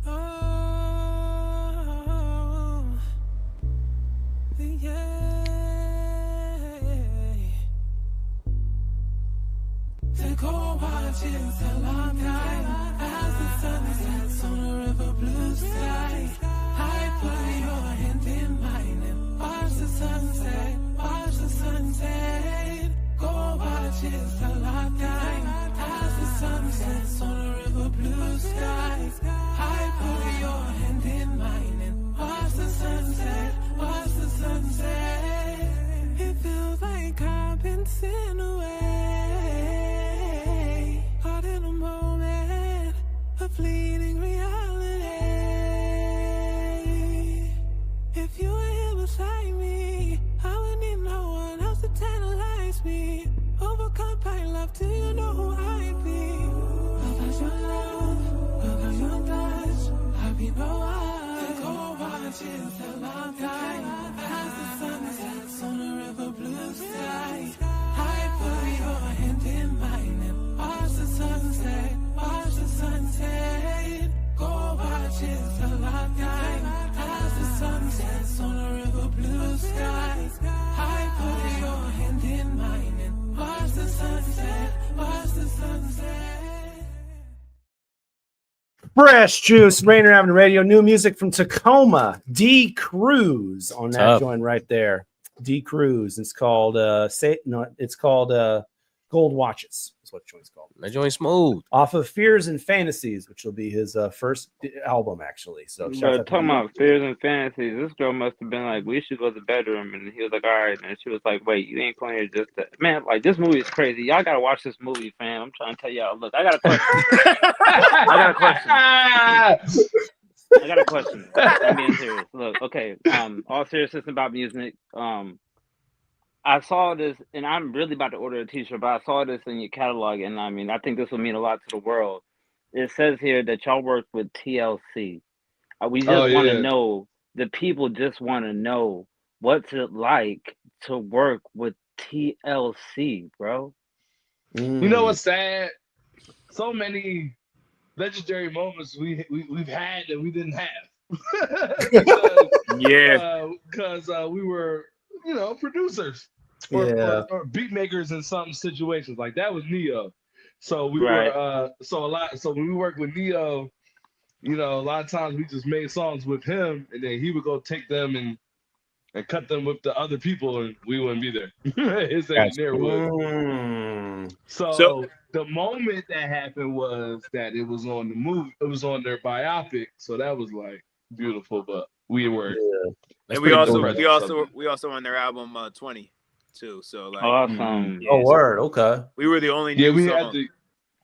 As the sun sets on a river blue sky, I put your hand in mine and watch the sunset, watch the sunset. Go watch it, Salakai. As the sun sets on a river blue sky, I put your hand in mine and watch the sunset, watch the sunset. It feels like I've been sent away, caught in a moment, a fleeting reality. If you were here beside me, I would need no one else to tantalize me. Overcome by love, do you know who I'd be? Without your love, without your touch, I'd be no one. Go watch it till I'm dying. As the sun sets on a river blue sky, I put your hand in mine and watch the sunset, watch the sunset. Go watch it till I'm dying. As the sun sets on a river blue sky, I put your hand in mine and watch the sunset, watch the sunset. Fresh Juice, Rainier Avenue Radio. New music from Tacoma, D Cruz on that joint right there. D Cruz. It's called Gold Watches. Is what the joint's called. That joint smooth. Off of Fears and Fantasies, which will be his first album, actually. So But talking about fears and fantasies, this girl must have been like, we should go to the bedroom, and he was like, all right, and she was like, wait, you ain't going here just to... Man, like, this movie is crazy. Y'all gotta watch this movie, fam. I'm trying to tell y'all. Look, I got a question. I got a question. I'm being serious. Look, okay. All seriousness about music. I saw this, and I'm really about to order a t-shirt, but I saw this in your catalog, and I mean, I think this will mean a lot to the world. It says here that y'all work with TLC. We just want to know, the people just want to know, what's it like to work with TLC, bro? You know what's sad? So many legendary moments we've had that we didn't have. Because we were, producers or beat makers in some situations. Like that was Neo. So we were so when we worked with Neo, a lot of times we just made songs with him, and then he would go take them and cut them with the other people, and we wouldn't be there. His engineer would. So the moment that happened was that it was on the movie, it was on their biopic, so that was like beautiful, but we were and we also on their album 20 too. So like awesome. Word, okay. We were the only new song. Had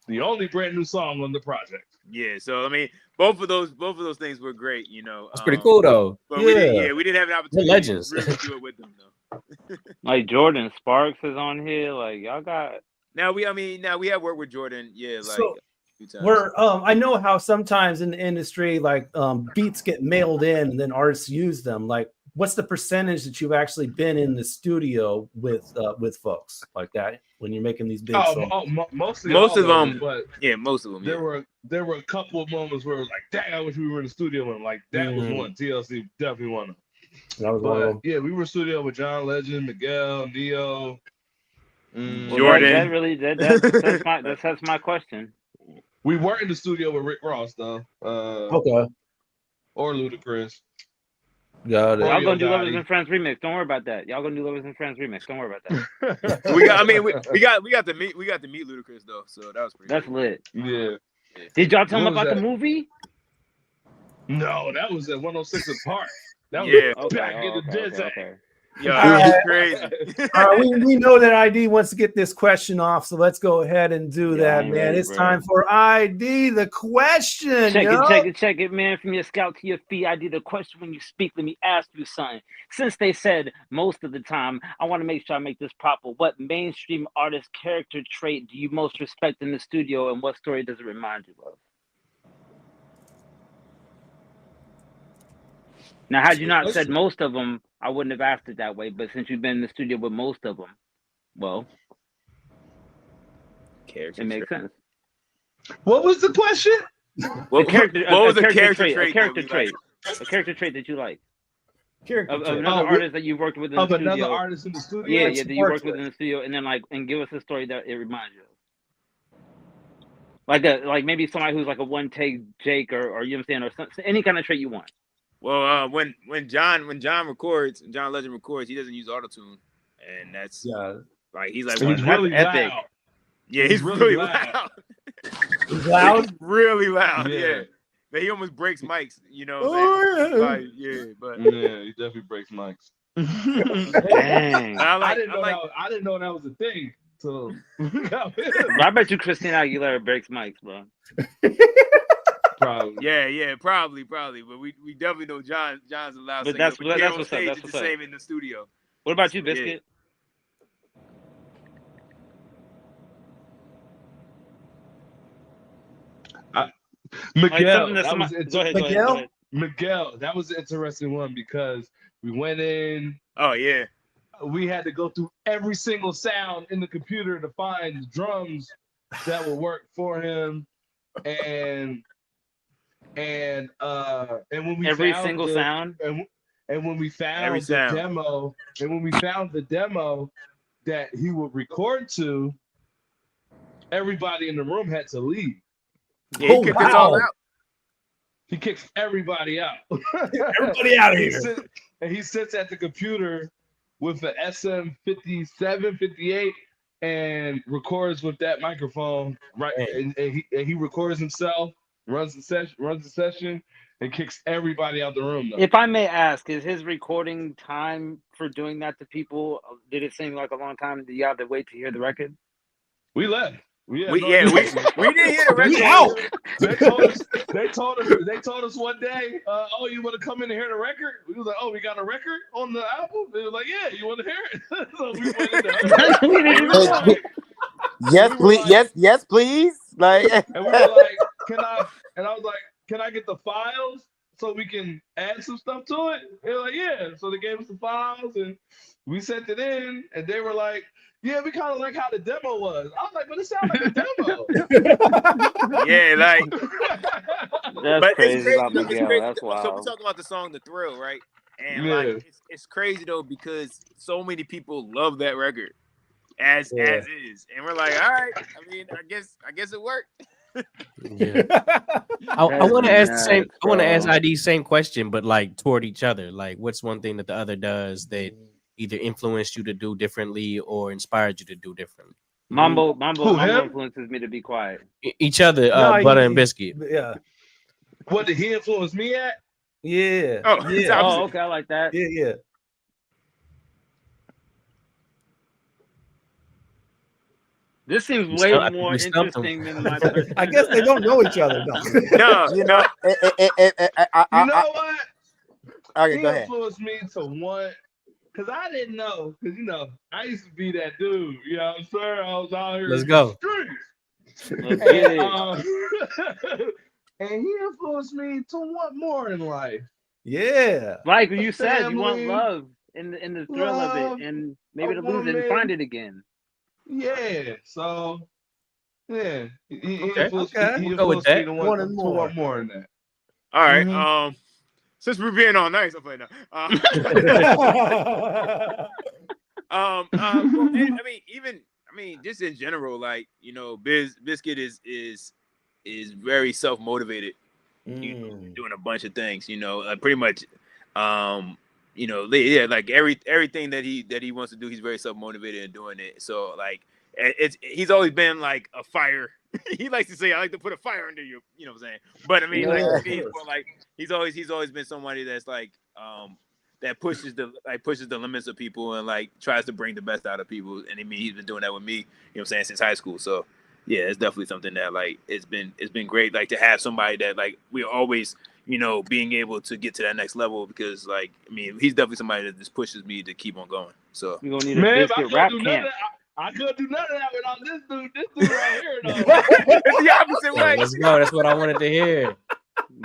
the only brand new song on the project. Yeah, so I mean, both of those things were great. That's pretty cool though. But we didn't have an opportunity legends. to really do it with them though. Like Jordan Sparks is on here. Like y'all got. Now we have worked with Jordan. Yeah, like. So, I know how sometimes in the industry, like beats get mailed in and then artists use them. Like, what's the percentage that you've actually been in the studio with folks like that when you're making these big songs? Most of them. But most of them. There were a couple of moments where it was like, dang, I wish we were in the studio, and like that was one. TLC definitely one of them. That was one of them. Yeah, we were in studio with John Legend, Miguel, Neo, Jordan. That's my question. We weren't in the studio with Rick Ross though. Okay. Or Ludacris. Got it. Y'all gonna do Lovers and Friends remix. Don't worry about that. Y'all gonna do Lovers and Friends remix. Don't worry about that. we got to meet Ludacris though, so that was pretty. That's lit. Yeah. Did y'all tell him What was about the that? movie? No, that was at 106 and Park. That Yeah. was back in the desert. Yeah, All right. crazy. All right, we know that ID wants to get this question off, so let's go ahead and do that, I'm man. ready, It's bro. time for ID the question. Check it, man. From your scalp to your feet, I did a question when you speak. Let me ask you something. Since they said most of the time, I want to make sure I make this proper. What mainstream artist character trait do you most respect in the studio, and what story does it remind you of? Now, had you not said most of them, I wouldn't have asked it that way. But since you've been in the studio with most of them, well, it makes sense. What was the question? What was the character trait? A character trait. A character trait that you like. Of another artist that you've worked with in the studio. Of another artist in the studio? Yeah, that you worked with in the studio, and then and give us a story that it reminds you of. Like maybe somebody who's like a one take Jake or you understand, or any kind of trait you want. Well, when John records, John Legend records, he doesn't use autotune, and that's like he's like He's really epic. loud. Yeah, he's really loud. He's loud. He's really loud. Yeah. Yeah. But he almost breaks mics. You know what I'm saying? Like, yeah, but yeah, he definitely breaks mics. Dang. I didn't know that was a thing. So I bet you Christina Aguilera breaks mics, bro. Probably. Yeah, probably. But we definitely know John's a loud singer. That's But what's on up. stage, That's it's what's the up. same in the studio. What about you, Bizkit? Miguel, Like that was go ahead. Miguel, that was an interesting one because we went in. Oh yeah. We had to go through every single sound in the computer to find the drums that would work for him, and when we Every found single sound? and when we found Every the sound. demo, and when we found the demo that he would record to, everybody in the room had to leave. Yeah, he kicked us all out. He kicks everybody out. Everybody out of here. And he sits at the computer with the SM57, 58, and records with that microphone. Right, and he records himself, runs the session, and kicks everybody out the room. Though. If I may ask, is his recording time for doing that to people? Did it seem like a long time? Did you have to wait to hear the record? We left. We didn't hear the record. We out. They told us one day, oh, you want to come in and hear the record? We was like, oh, we got a record on the album? They was like, yeah, you want to hear it? So we went in there. Yes, please. Yes, please. Like, and we were like, I was like, can I get the files so we can add some stuff to it? They were like, yeah. So they gave us the files and we sent it in, and they were like, yeah, we kind of like how the demo was. I was like, but it sounds like a demo. Yeah, like. That's crazy it's about Miguel. crazy. That's wild. So we talking about the song "The Thrill," right? And Yeah. like, it's crazy though because so many people love that record as is, and we're like, all right. I mean, I guess it worked. I want to ask the same. I want to ask ID same question, but like toward each other. Like, what's one thing that the other does that either influenced you to do differently or inspired you to do differently? Mambo influences me to be quiet. Each other, Butter and Biscuit. Yeah. What did he influence me at? Yeah. Oh, yeah. Oh, okay, I like that. Yeah. This seems way more interesting than my question. I guess they don't know each other. No, you know, You know what? Okay, he go ahead. influenced me to want, because I didn't know, because I used to be that dude. You know what I'm saying? I was out here. Let's go. And he influenced me to want more in life. Yeah. Like you said, you want Family, love in the thrill love, of it, and maybe a to lose it and woman. find it again. Yeah. So, yeah. He Okay, influenced, okay. he We'll go with influenced me that. to One want, and to more. want more in that. All right. Mhm. Since we're being all nice, I'm playing now. Well, I mean, just in general, like, you know, Bizkit is is very self-motivated. Doing a bunch of things, pretty much, like everything that he wants to do, he's very self-motivated in doing it. So like, he's always been like a fire. He likes to say, "I like to put a fire under you." You know what I'm saying? But I mean, he's always been somebody that's like, that pushes the limits of people and like tries to bring the best out of people. And I mean, he's been doing that with me. You know what I'm saying, since high school. So yeah, it's definitely something that like it's been great, like to have somebody that like we're always, being able to get to that next level, because like, I mean, he's definitely somebody that just pushes me to keep on going. So we're gonna need a Bizkit rap camp. I couldn't do none of that without this dude right here, though. The opposite way. Let's go. That's what I wanted to hear.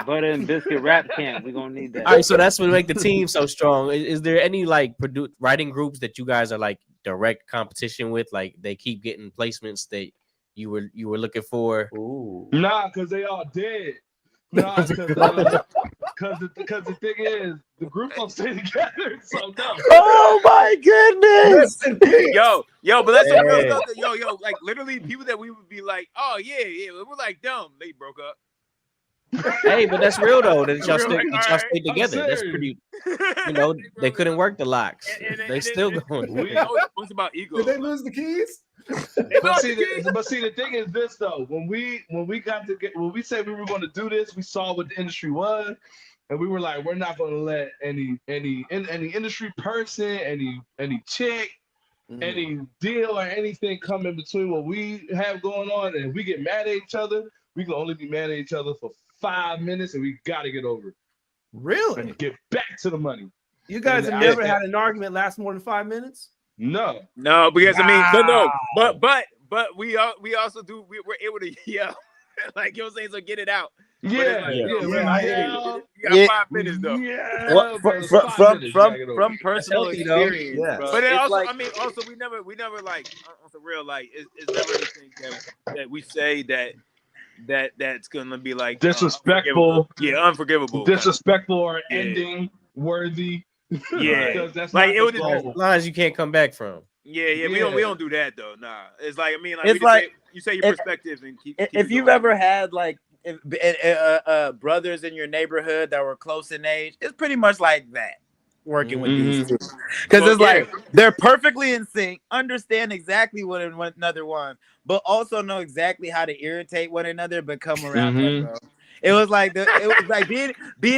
Butter and Bizkit rap camp. We're gonna need that. All right, so that's what make the team so strong. Is there any like writing groups that you guys are like direct competition with? Like they keep getting placements that you were looking for? Ooh. Nah, because they all dead. Nah, because the thing is, the group don't stay together. So no. Oh my goodness. Yo, but that's some real stuff. Yo, like literally people that we would be like, oh yeah, we're like dumb. They broke up. Hey, but that's real though. That y'all stay together. That's pretty. They couldn't work the locks. They still going. What's about ego? Did they lose the keys? But see, the thing is this though. When we said we were going to do this, we saw what the industry was, and we were like, we're not going to let any industry person, any chick, any deal or anything come in between what we have going on. And if we get mad at each other, we can only be mad at each other for 5 minutes, and we got to get over it. Really? And get back to the money. You guys have never had an argument last more than 5 minutes? No, because I mean, but we also do. We're able to yell, like, you know what I'm saying, so get it out. You got 5 minutes though. Yeah, from personal experience. Yeah. But it also, I mean, also we never like on the real, like it's never anything that we say that's gonna be like disrespectful. Unforgivable. Disrespectful or ending worthy. Yeah, that's like it would lines you can't come back from. Yeah. We don't do that though. Nah, it's like, I mean, like, it's like you say your perspective and keep if you've ever had like brothers in your neighborhood that were close in age, it's pretty much like that. Working with these two, because it's like they're perfectly in sync, understand exactly what one another wants, but also know exactly how to irritate one another, but come around that, bro. It was like being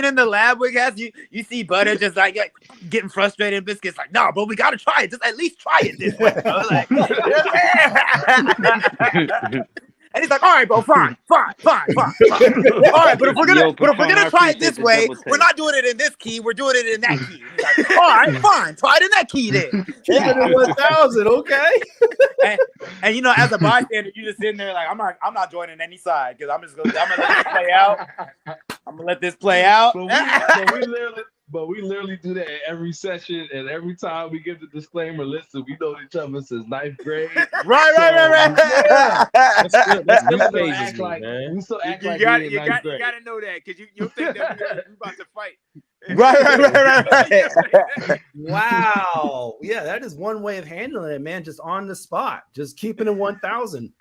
in the lab with guys. You see Butter just like getting frustrated, and Bizkit's like, "No, bro, we gotta try it. Just at least try it this way." I was like, and he's like, "All right, bro, fine. All right, but if we're gonna try it this way, we're not doing it in this key. We're doing it in that key." Like, all right, fine. Try it in that key then. Yeah. 1,000, okay. And as a bystander, you just sitting there like, I'm not joining any side, because I'm gonna let this play out. I'm gonna let this play out. But we literally do that at every session, and every time we give the disclaimer, listen, we know each other since 9th grade. Right. Yeah. That's we good. still act like you gotta know that, because you think that we're about to fight. Right. Wow. Yeah, that is one way of handling it, man. Just on the spot, just keeping it 1,000.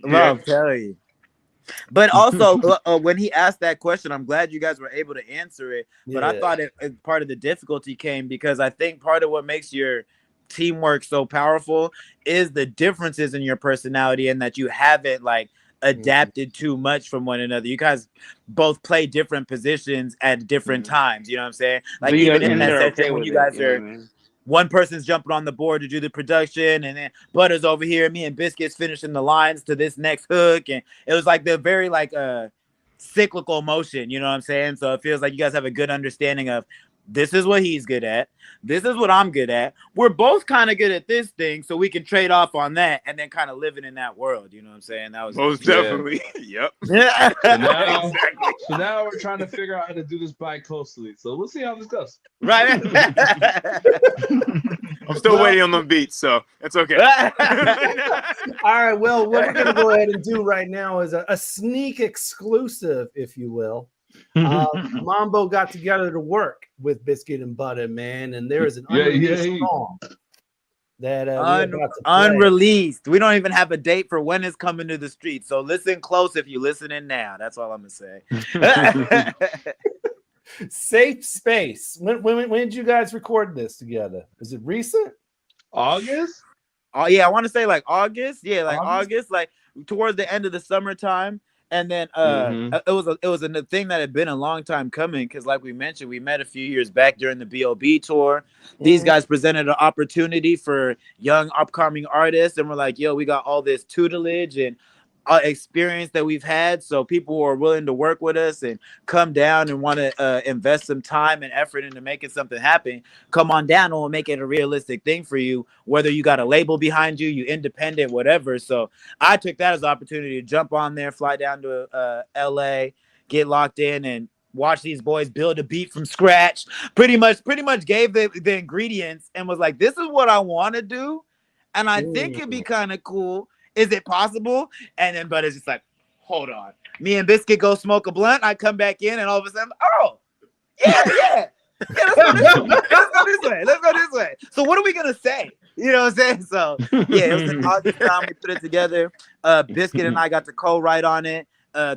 I'm telling you. But also, when he asked that question, I'm glad you guys were able to answer it. But I thought part of the difficulty came because I think part of what makes your teamwork so powerful is the differences in your personality, and that you haven't like adapted too much from one another. You guys both play different positions at different times. You know what I'm saying? Like even in that section when you guys are. One person's jumping on the board to do the production, and then Butter's over here. Me and Bizkit's finishing the lines to this next hook, and it was like the very cyclical motion. You know what I'm saying? So it feels like you guys have a good understanding of this is what he's good at. This is what I'm good at. We're both kind of good at this thing, so we can trade off on that, and then kind of living in that world. You know what I'm saying? That was most definitely. Yep. Yeah. So now we're trying to figure out how to do this bi-coastally. So we'll see how this goes. Right. I'm still waiting on them beats, so it's okay. All right. Well, what we're going to go ahead and do right now is a sneak exclusive, if you will. Mambo got together to work with Bizkit-N-Butta, man, and there is an unreleased song that we're about to play. Unreleased. We don't even have a date for when it's coming to the street. So listen close if you're listening now. That's all I'm gonna say. Safe Space. When did you guys record this together? Is it recent? August? Oh yeah, I want to say like August. Yeah, like August, like towards the end of the summertime. And then it was a thing that had been a long time coming because, like we mentioned, we met a few years back during the B.O.B. tour. These guys presented an opportunity for young upcoming artists, and we're like, "Yo, we got all this tutelage and experience that we've had, so people who are willing to work with us and come down and want to invest some time and effort into making something happen, come on down and we'll make it a realistic thing for you, whether you got a label behind you, you independent, whatever." So I took that as an opportunity to jump on there, fly down to LA, get locked in and watch these boys build a beat from scratch. Pretty much gave the ingredients and was like, this is what I want to do, and I think it'd be kind of cool. Is it possible? And then, but it's just like, hold on. Me and Bizkit go smoke a blunt. I come back in, and all of a sudden, yeah. Let's go this way. So what are we gonna say? You know what I'm saying? So yeah, it was an August time we put it together. Bizkit and I got to co-write on it.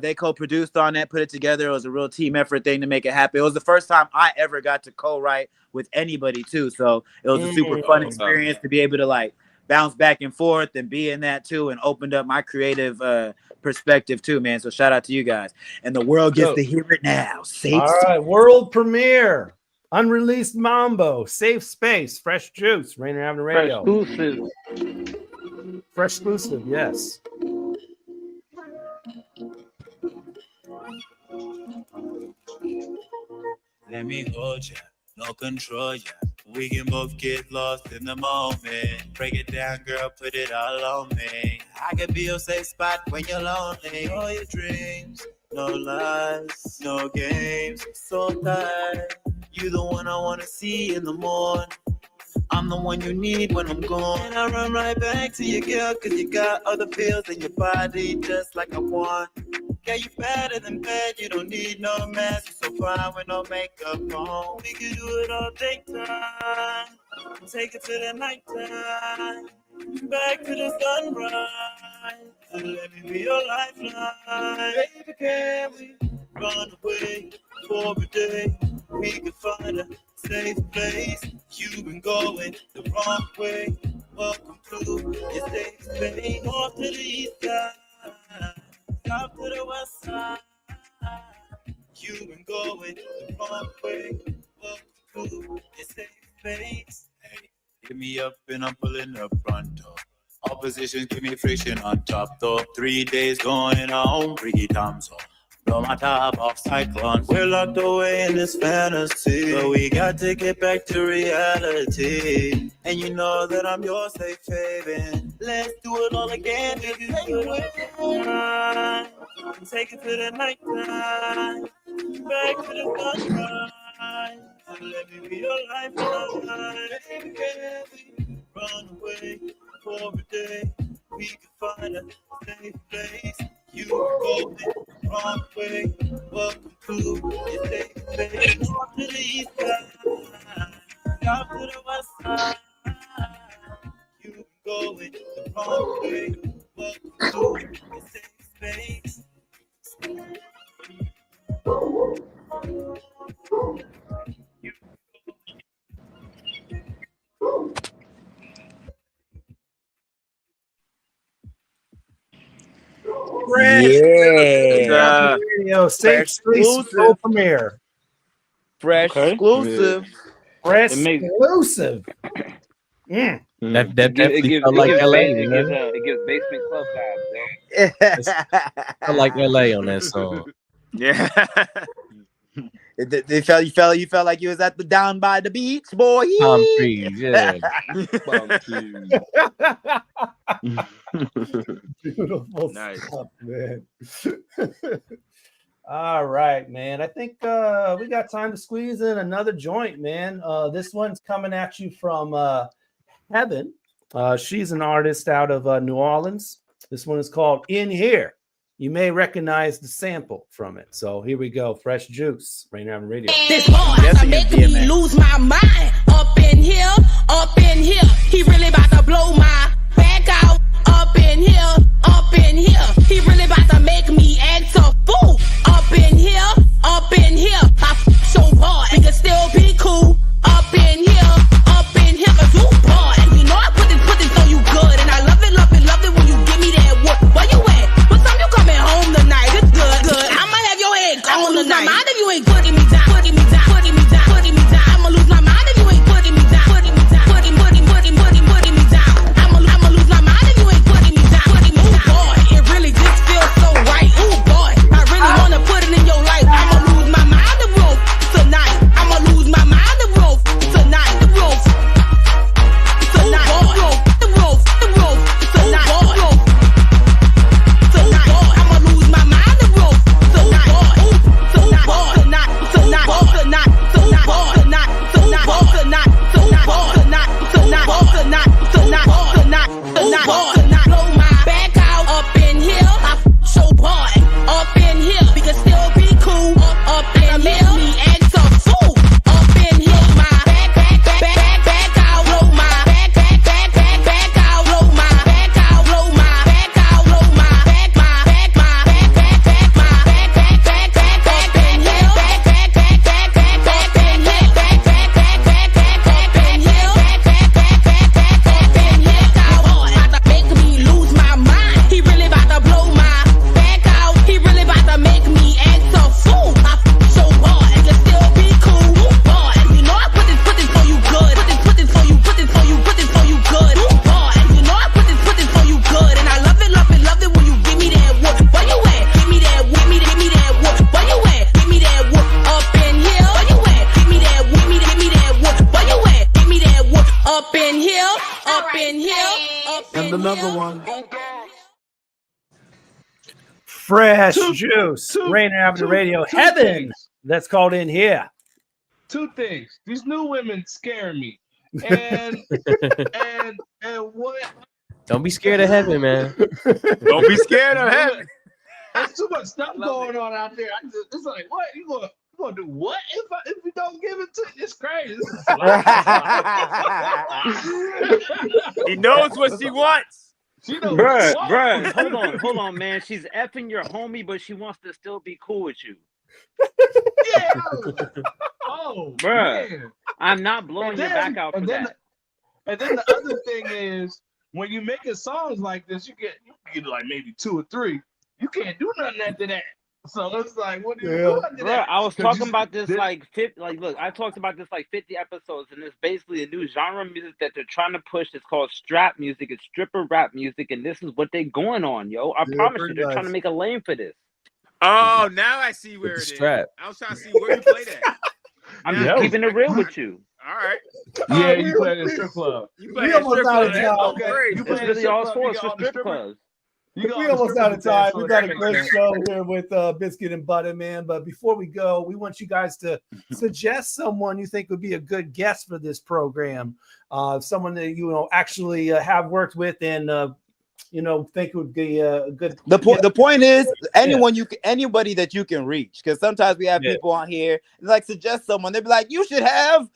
They co-produced on it, put it together. It was a real team effort thing to make it happen. It was the first time I ever got to co-write with anybody too. So it was a super fun experience to be able to like bounce back and forth and be in that too, and opened up my creative perspective too, man. So shout out to you guys, and the world gets to hear it now. All right, world premiere, unreleased Mambo, Safe Space, Fresh Juice, Rainier Avenue Radio. Fresh exclusive, yes. Let me hold ya, no control ya. We can both get lost in the moment. Break it down, girl, put it all on me. I can be your safe spot when you're lonely. All your dreams, no lies, no games. So tired, you the one I wanna see in the morning. I'm the one you need when I'm gone. And I run right back to you, girl, cause you got other pills in your body just like I want. Yeah, you better than bad, you don't need no mask. You're so fine with no makeup on. We can do it all daytime. Take it to the nighttime. Back to the sunrise. And let me be your lifeline. Baby, can we run away for a day? We can find a safe place. You've been going the wrong way. Welcome to your safe space. North to the east side. South to the west side. You've been going the wrong way. Welcome to your safe space. Hey, hit me up and I'm pulling up front door. Opposition, give me friction on top though. 3 days going on, freaky times off. Blow my top off cyclones. We're locked away in this fantasy, but we got to get back to reality. And you know that I'm your safe haven. Let's do it all again. Take it to the nighttime. Back to the sunrise. Let me be your lifeline. Baby, can we run away for a day? We can find a safe place. You go the wrong way. Welcome to your safe space. North to the east side, south to the west side. You go the wrong way. Welcome to your safe space. Yeah. Radio, safe space, world premiere. Fresh exclusive. Fresh exclusive. That definitely felt like LA. It gives basement club vibes, yo. I like LA on that song. Yeah. You felt like you was at the down by the beach, boy. Palm trees, yeah. Beautiful Nice. stuff, man. All right, man. I think we got time to squeeze in another joint, man. This one's coming at you from Heaven. She's an artist out of New Orleans. This one is called In Here. You may recognize the sample from it. So here we go. Fresh Juice, Rainier Avenue Radio. This hard, I make me lose my mind. up in here, up in here. He really about to blow my back out. Up in here, up in here. He really about to make me act a fool. Up in here, up in here. I so hard, we can still be cool. Up in here, cause you bored. And you know I put this on you good. And I love it when you give me that work. Where you at? What time you coming home tonight? It's good. I'ma have your head gone tonight. I'ma lose my mind if you ain't putting me down. Putting me down. I'ma lose my mind if you ain't putting me down. Putting me down. Putting me down. I'ma lose my mind if you ain't putting me down. Ooh boy, it really just feels so right. Ooh boy, I really wanna put it in your life. I'ma lose my mind the rope tonight. I'ma lose my mind the rope tonight. The rope tonight. The rope tonight. I'ma lose my mind the rope tonight. Blow my back out up in here. I'm so bored up in here. We can still be cool up in here. Me act a fool up in here. My back out. Blow my back out. Blow my back out. Blow my back out. Blow my back in here. Make me lose my mind. He really about to blow my back out. He really about to make me act a fool. I'm so bored and can still be cool. Bored, and you know I put this for you good. Put this for you good. Bored, and you know I put this for you good. And I love it when you give me that work. Where you at? Give me that work. Where you at? Give me that work. Up in here. Where you at? Give me that work. Where you at? Give me that work. Up in here. And the number one. Fresh Juice, Rainier Avenue Radio, Heaven. Things. That's called in here. Two things. These new women scare me. And and what? Don't be scared of heaven, man. Don't be scared of heaven. There's too much stuff going on out there. It's like, what? You gonna do what if we don't give it to you? It's crazy. He knows what she wants. She knows Bruh, hold on, man. She's effing your homie, but she wants to still be cool with you. Yeah. Oh, Bruh, man. I'm not blowing your back out for that. And then the other thing is, when you're making songs like this, you get like maybe 2 or 3. You can't do nothing after that. So it's like, what do you do after that? I was talking about this look, I talked about this like 50 episodes, and it's basically a new genre of music that they're trying to push. It's called strap music. It's stripper rap music, and this is what they're going on, yo. I promise you, they're trying to make a lane for this. Oh, now I see where it is. Strap. I was trying to see where you play that. I'm just keeping it real with you. All right. Yeah, you play at a strip club. We almost out of time. Okay. You play It's really all sports for strip clubs. We almost out of time. We got a great show here with Bizkit-N-Butta, man. But before we go, we want you guys to suggest someone you think would be a good guest for this program. Someone that you actually have worked with and think would be a good. The point is anybody that you can reach, because sometimes we have people on here like suggest someone. They'd be like, you should have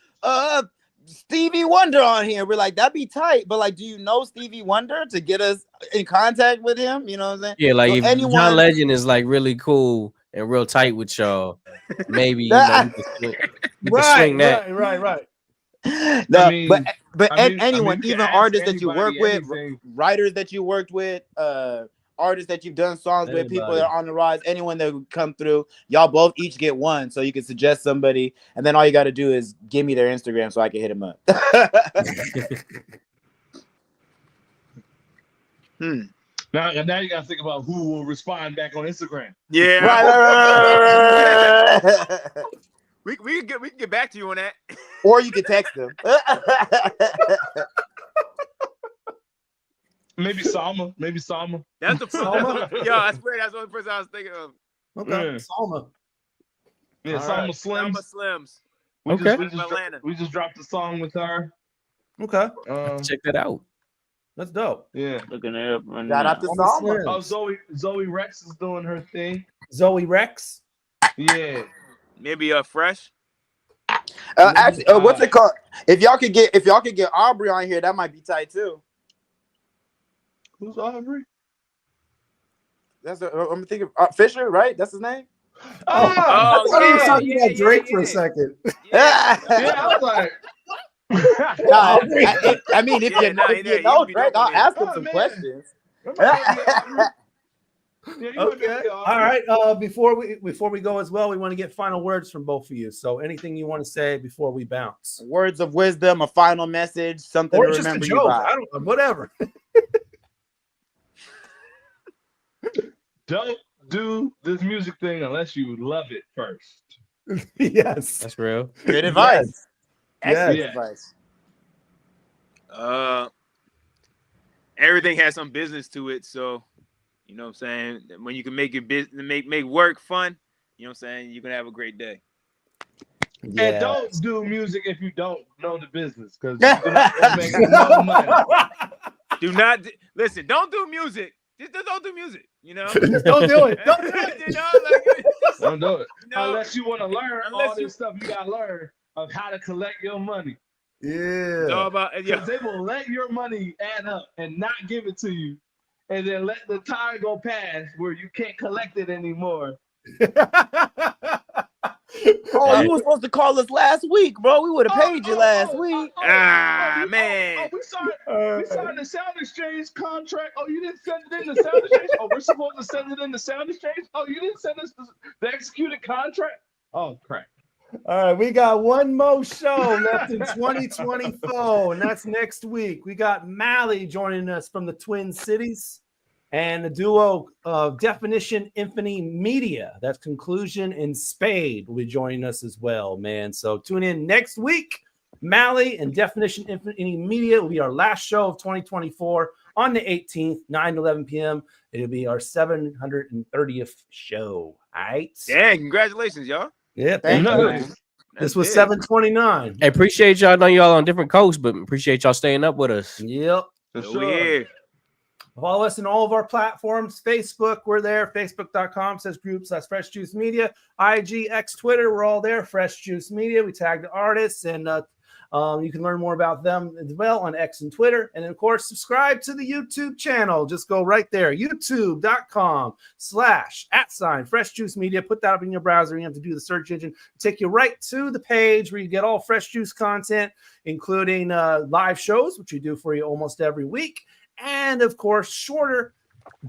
Stevie Wonder on here. We're like, that'd be tight, but like, do you know Stevie Wonder to get us in contact with him? You know what I'm saying? Yeah, like so if John Legend is like really cool and real tight with y'all, maybe you can swing that. Right. No, but anyone, even artists that you work with, writers that you worked with, artists that you've done songs with, people that are on the rise, anyone that would come through, y'all both each get one, so you can suggest somebody, and then all you got to do is give me their Instagram so I can hit them up. Now you got to think about who will respond back on Instagram. Yeah. Right. We can get back to you on that. Or you can text them. Maybe Salma. That's the first. Yo, I swear that's the only person I was thinking of. Okay, yeah. Salma. Yeah, Salma Slims. We just dropped a song with her. Okay. Check that out. That's dope. Yeah. Looking at shout out to Salma. Oh, Zoe Rex is doing her thing. Zoe Rex? Yeah. Maybe Fresh. Actually, what's it called? If y'all could get Aubrey on here, that might be tight too. Who's Aubrey? That's I'm thinking Fisher, right? That's his name. I thought he was talking about Drake for a second. Yeah, I was like, I mean, if you know Drake, I'll ask him some questions. Okay. All right. Before we go as well, we want to get final words from both of you. So anything you want to say before we bounce? Words of wisdom, a final message, something or to just remember a you joke. by. I don't know, whatever. don't do this music thing unless you love it first. Yes, that's real. Good advice. Excellent advice. Everything has some business to it, so you know what I'm saying. When you can make your business, make work fun, you know what I'm saying. You can have a great day. And don't do music if you don't know the business, because you're not gonna make no money. Do not listen. Don't do music. Just don't do music. You know. Don't do it. Don't do it. You know, like, Don't do it No. unless you want to learn Unless all this stuff. You gotta learn of how to collect your money. Yeah. It's all about Because they will let your money add up and not give it to you, and then let the time go past where you can't collect it anymore. Oh, you were supposed to call us last week, bro. We would have paid you last week. Man. We signed the sound exchange contract. Oh, you didn't send it in the sound exchange? Oh, we're supposed to send it in the sound exchange? Oh, you didn't send us the executed contract? Oh, crap. All right, we got one more show left in 2024, and that's next week. We got Mally joining us from the Twin Cities, and the duo of Definition Infinity Media. That's Conclusion and Spade will be joining us as well, man. So tune in next week. Mally and Definition Infinity Media will be our last show of 2024 on the 18th, 9 to 11 p.m. It'll be our 730th show. All right. Dang, congratulations, y'all. Yeah, thank you. This was 729. I appreciate y'all. I know y'all on different coasts, but appreciate y'all staying up with us. Yep. Follow us in all of our platforms. Facebook, we're there. Facebook.com/group/Fresh Juice Media. IG, X, Twitter, we're all there. Fresh Juice Media. We tag the artists, and you can learn more about them as well on X and Twitter. And of course, subscribe to the YouTube channel. Just go right there. YouTube.com/@Fresh Juice Media. Put that up in your browser. You have to do the search engine. Take you right to the page where you get all Fresh Juice content, including live shows, which we do for you almost every week. And of course, shorter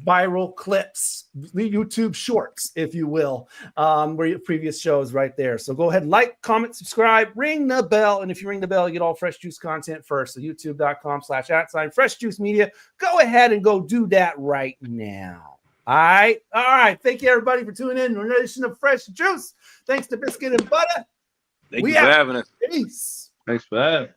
viral clips, the YouTube shorts, if you will, where your previous shows right there. So go ahead, like, comment, subscribe, ring the bell. And if you ring the bell, you get all Fresh Juice content first. So YouTube.com/@Fresh Juice Media. Go ahead and go do that right now. All right. All right. Thank you, everybody, for tuning in to another edition of Fresh Juice. Thanks to Bizkit-N-Butta. Thank you for having us. Peace. Thanks for having us.